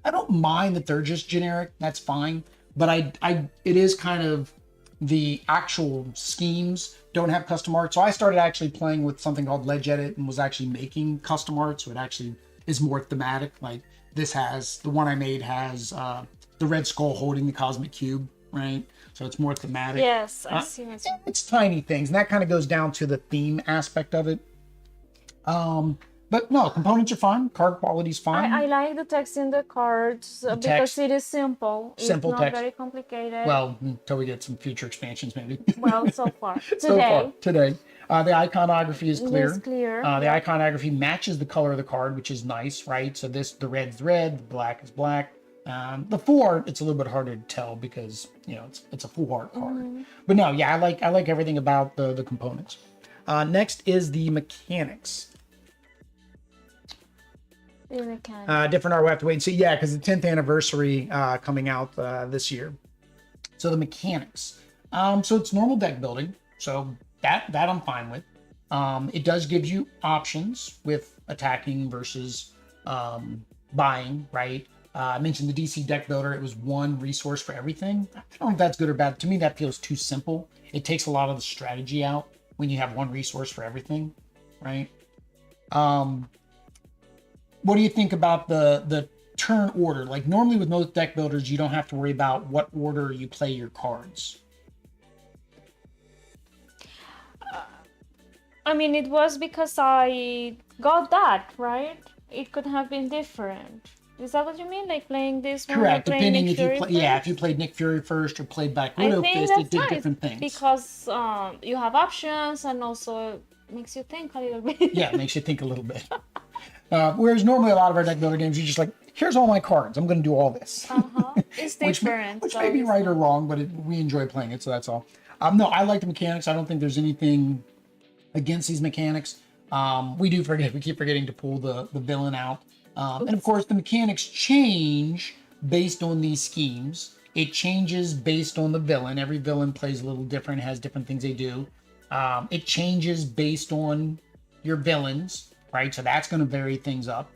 I don't mind that they're just generic. That's fine. But it is kind of the actual schemes don't have custom art. So I started actually playing with something called Ledge Edit and was actually making custom art. So it actually is more thematic. Like this has, the one I made has the Red Skull holding the cosmic cube, right? So it's more thematic. Yes, I see. It's tiny things. And that kind of goes down to the theme aspect of it. But no, components are fine. Card quality is fine. I like the text in the cards because it is simple. Simple it's not text. very complicated. Well, until we get some future expansions, maybe. Well, so far. Today. The iconography is clear. It is clear. The iconography matches the color of the card, which is nice, right? So the red's red, the black is black. The full art, it's a little bit harder to tell because, you know, it's a full art card. But no, yeah, I like everything about the components. Next is the mechanics. Different art, we'll have to wait and see. Yeah, because the 10th anniversary coming out this year. So the mechanics. So it's normal deck building. So that I'm fine with. It does give you options with attacking versus buying, right? I mentioned the DC deck builder. It was one resource for everything. I don't know if that's good or bad. To me, that feels too simple. It takes a lot of the strategy out when you have one resource for everything, right? What do you think about the turn order? Like normally with most deck builders, you don't have to worry about what order you play your cards. I mean, it was because I got that, right? It could have been different. Is that what you mean? Like playing this one? Correct. Depending if you play, if you played Nick Fury first or played Black Widow first, it did different things. Because you have options and also makes you think a little bit. Yeah, it makes you think a little bit. Whereas normally a lot of our deck builder games, you're just like, here's all my cards. I'm going to do all this. It's different. which may be right or wrong, but we enjoy playing it, so that's all. No, I like the mechanics. I don't think there's anything against these mechanics. We keep forgetting to pull the villain out. And of course, the mechanics change based on these schemes. It changes based on the villain. Every villain plays a little different, has different things they do. It changes based on your villains, right? So that's going to vary things up.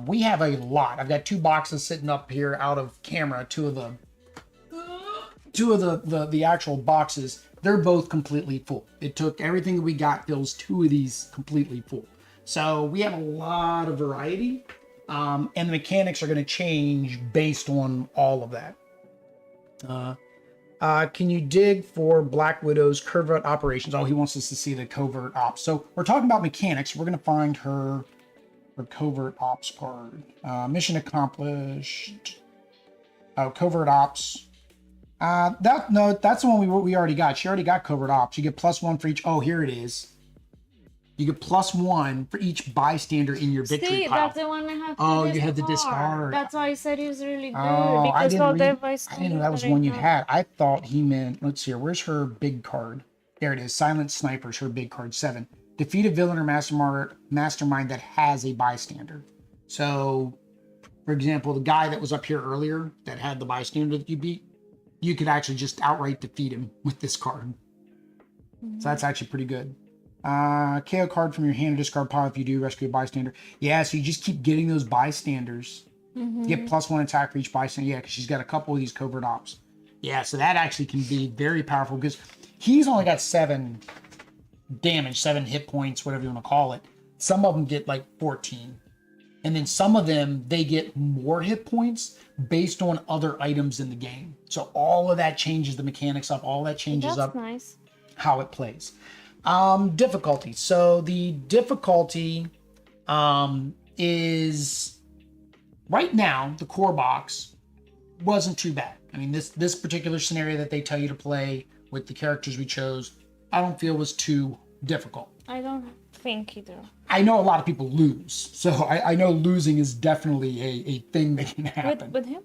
We have a lot. I've got 2 boxes sitting up here out of camera. Two of the actual boxes, they're both completely full. It took everything that we got fills 2 of these completely full. So we have a lot of variety. And the mechanics are going to change based on all of that. Can you dig for Black Widow's covert operations? Oh, he wants us to see the covert ops. So we're talking about mechanics. We're going to find her covert ops card. Mission accomplished. Oh, covert ops. That's the one we already got. She already got covert ops. You get +1 for each. Oh, here it is. You get +1 for each bystander in your victory pile. That's the one I have to discard. You had to discard. That's why I said he was really good. I didn't know that was one you had. I thought he meant, let's see, where's her big card? There it is. Silent Sniper's her big card, 7. Defeat a villain or mastermind that has a bystander. So, for example, the guy that was up here earlier that had the bystander that you beat, you could actually just outright defeat him with this card. So that's actually pretty good. KO card from your hand or discard pile if you do rescue a bystander. Yeah, so you just keep getting those bystanders. You get +1 attack for each bystander. Yeah, because she's got a couple of these covert ops. Yeah, so that actually can be very powerful because he's only got 7 damage, 7 hit points, whatever you want to call it. Some of them get like 14. And then some of them, they get more hit points based on other items in the game. So all of that changes the mechanics up. All that changes up nice. How it plays. Difficulty. So the difficulty is right now, the core box wasn't too bad. I mean, this particular scenario that they tell you to play with the characters we chose, I don't feel was too difficult. I don't think either. I know a lot of people lose. So I know losing is definitely a thing that can happen. With him?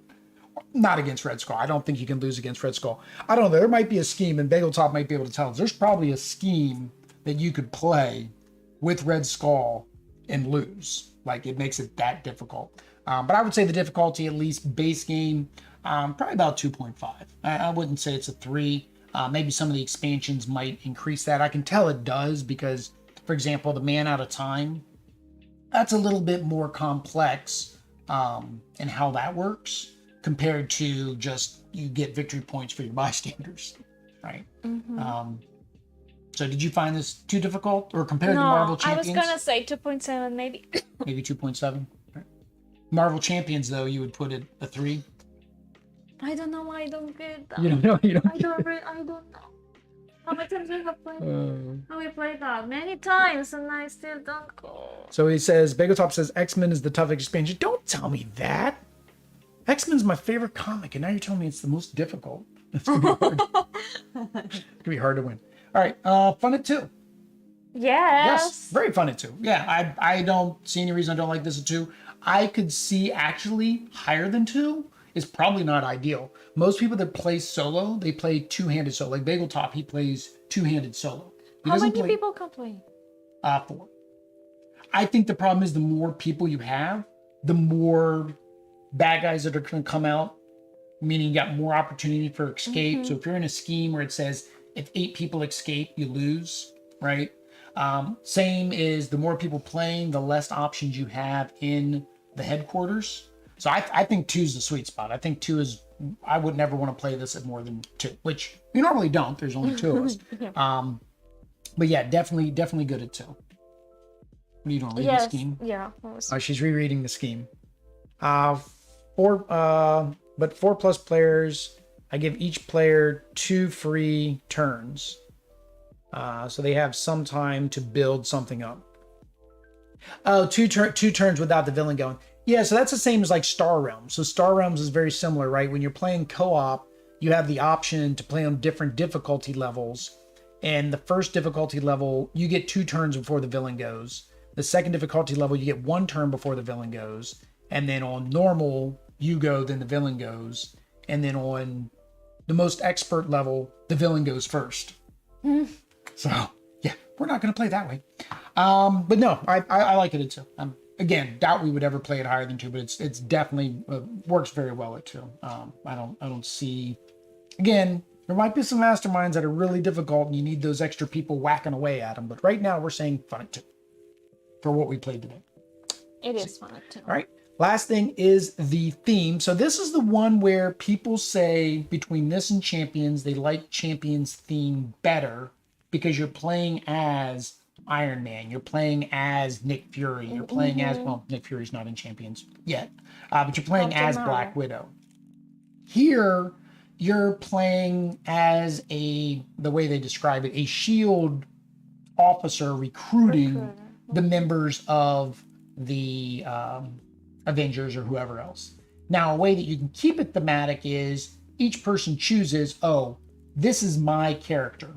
Not against Red Skull. I don't think you can lose against Red Skull. I don't know. There might be a scheme, and Bageltop might be able to tell us. There's probably a scheme that you could play with Red Skull and lose. Like, it makes it that difficult. But I would say the difficulty, at least base game, probably about 2.5. I wouldn't say it's a 3. Maybe some of the expansions might increase that. I can tell it does because, for example, the Man Out of Time, that's a little bit more complex and how that works compared to just you get victory points for your bystanders, right? So did you find this too difficult, or compared to Marvel Champions? I was gonna say 2.7 maybe. Maybe 2.7. Marvel Champions, though, you would put it a 3. I don't know why I don't get that. You don't know. You don't. I don't know. How many times we have played? We played that many times, and I still don't go. So he says, Bagotop says X-Men is the toughest expansion. Don't tell me that. X-Men's my favorite comic, and now you're telling me it's the most difficult. It's gonna be hard. It's gonna be hard to win. All right, fun at 2. Yes, very fun at 2. Yeah, I don't see any reason I don't like this at 2. I could see actually higher than 2 is probably not ideal. Most people that play solo, they play two-handed solo. Like Bageltop, he plays two-handed solo. How many people can play? 4. I think the problem is the more people you have, the more bad guys that are going to come out, meaning you got more opportunity for escape. So if you're in a scheme where it says if 8 people escape, you lose, right? Same is the more people playing, the less options you have in the headquarters. So I think 2 is the sweet spot. I think 2 is, I would never want to play this at more than 2, which you normally don't. There's only 2 of us. But yeah, definitely good at 2. What are you doing? Reading the scheme? Yeah. Oh, she's rereading the scheme. 4, but 4+ players, I give each player 2 free turns. So they have some time to build something up. Oh, 2 turns without the villain going. Yeah, so that's the same as like Star Realms. So Star Realms is very similar, right? When you're playing co-op, you have the option to play on different difficulty levels. And the first difficulty level, you get 2 turns before the villain goes. The second difficulty level, you get 1 turn before the villain goes. And then on normal, you go, then the villain goes. And then on the most expert level, the villain goes first. So, yeah, we're not going to play that way. But no, I like it at 2. Again, doubt we would ever play it higher than 2, but it's definitely works very well at 2. I don't see. Again, there might be some masterminds that are really difficult, and you need those extra people whacking away at them. But right now, we're saying fun at 2 for what we played today. It is fun at 2. All right. Last thing is the theme. So this is the one where people say between this and Champions, they like Champions theme better because you're playing as Iron Man, you're playing as Nick Fury, you're playing as, well, Nick Fury's not in Champions yet, but you're playing as Black Widow. Here, you're playing as the way they describe it, a SHIELD officer recruiting the members of the Avengers or whoever else. Now, a way that you can keep it thematic is each person chooses, oh, this is my character,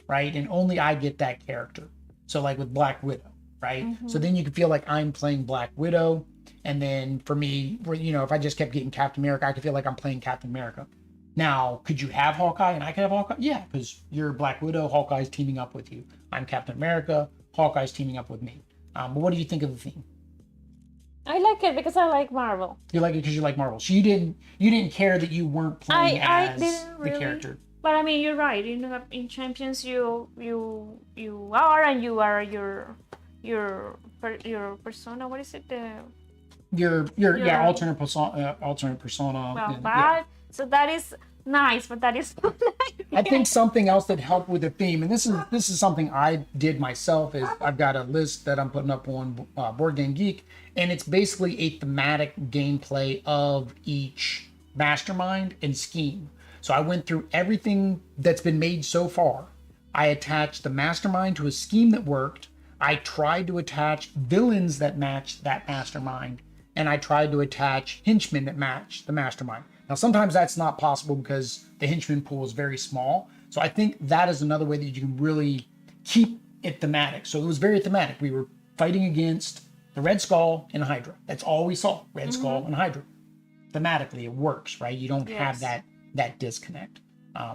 right? And only I get that character. So like with Black Widow, right? So then you can feel like I'm playing Black Widow. And then for me, if I just kept getting Captain America, I could feel like I'm playing Captain America. Now, could you have Hawkeye and I could have Hawkeye? Yeah, because you're Black Widow, Hawkeye's teaming up with you. I'm Captain America, Hawkeye's teaming up with me. But what do you think of the theme? I like it because I like Marvel. You like it because you like Marvel. So you didn't care that you weren't playing as the character. But I mean, you're right. In Champions, you are, and you are your persona. What is it? Your alternate persona. Well, so that is nice, but that is. I think something else that helped with the theme, and this is something I did myself, is I've got a list that I'm putting up on Board Game Geek, and it's basically a thematic gameplay of each mastermind and scheme. So I went through everything that's been made so far. I attached the mastermind to a scheme that worked. I tried to attach villains that matched that mastermind, and I tried to attach henchmen that matched the mastermind. Now, sometimes that's not possible because the henchman pool is very small. So I think that is another way that you can really keep it thematic. So it was very thematic. We were fighting against the Red Skull and Hydra. That's all we saw, Red Skull and Hydra. Thematically, it works, right? You don't have that disconnect.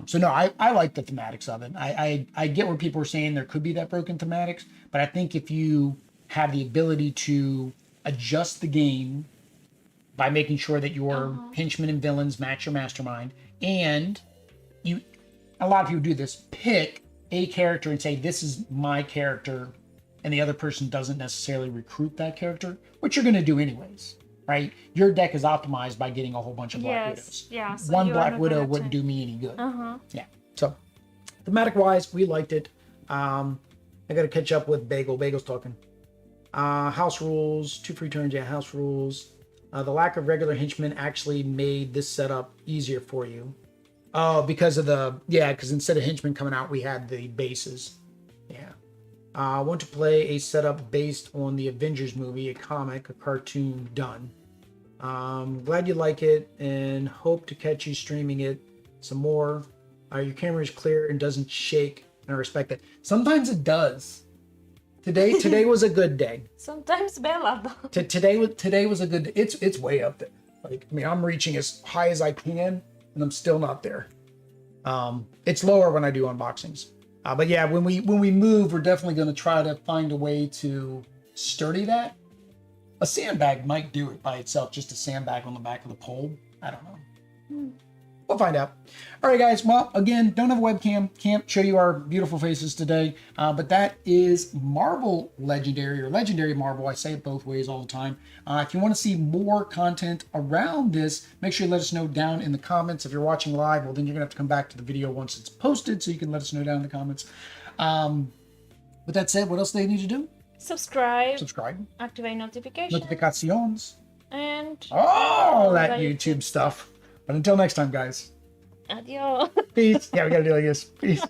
So no, I like the thematics of it. I get where people are saying there could be that broken thematics, but I think if you have the ability to adjust the game by making sure that your henchmen and villains match your mastermind, and a lot of people do this, pick a character and say, this is my character, and the other person doesn't necessarily recruit that character, which you're going to do anyways. right? Your deck is optimized by getting a whole bunch of Black Widows. Yeah. So One you are Black not Widow gonna wouldn't take- do me any good. Uh-huh. Yeah. So, thematic wise, we liked it. I got to catch up with Bagel. Bagel's talking. House rules, 2 free turns. Yeah, house rules. The lack of regular henchmen actually made this setup easier for you. Oh, because of because instead of henchmen coming out, we had the bases. Yeah. I want to play a setup based on the Avengers movie, a comic, a cartoon done. Glad you like it and hope to catch you streaming it some more. Your camera is clear and doesn't shake, and I respect that. Sometimes it does. Today was a good day. Sometimes Bella does. Today was a good day. It's way up there. Like, I mean, I'm reaching as high as I can, and I'm still not there. It's lower when I do unboxings. But yeah, when we move, we're definitely going to try to find a way to sturdy that. A sandbag might do it by itself, just a sandbag on the back of the pole. I don't know. We'll find out. All right, guys. Well, again, don't have a webcam. Can't show you our beautiful faces today. But that is Marvel Legendary, or Legendary Marvel. I say it both ways all the time. If you want to see more content around this, make sure you let us know down in the comments. If you're watching live, well, then you're going to have to come back to the video once it's posted, so you can let us know down in the comments. With that said, what else do they need to do? Subscribe. Activate notifications. Notifications. And all that YouTube stuff. But until next time, guys. adios. Peace. Yeah, we gotta do like this. Peace.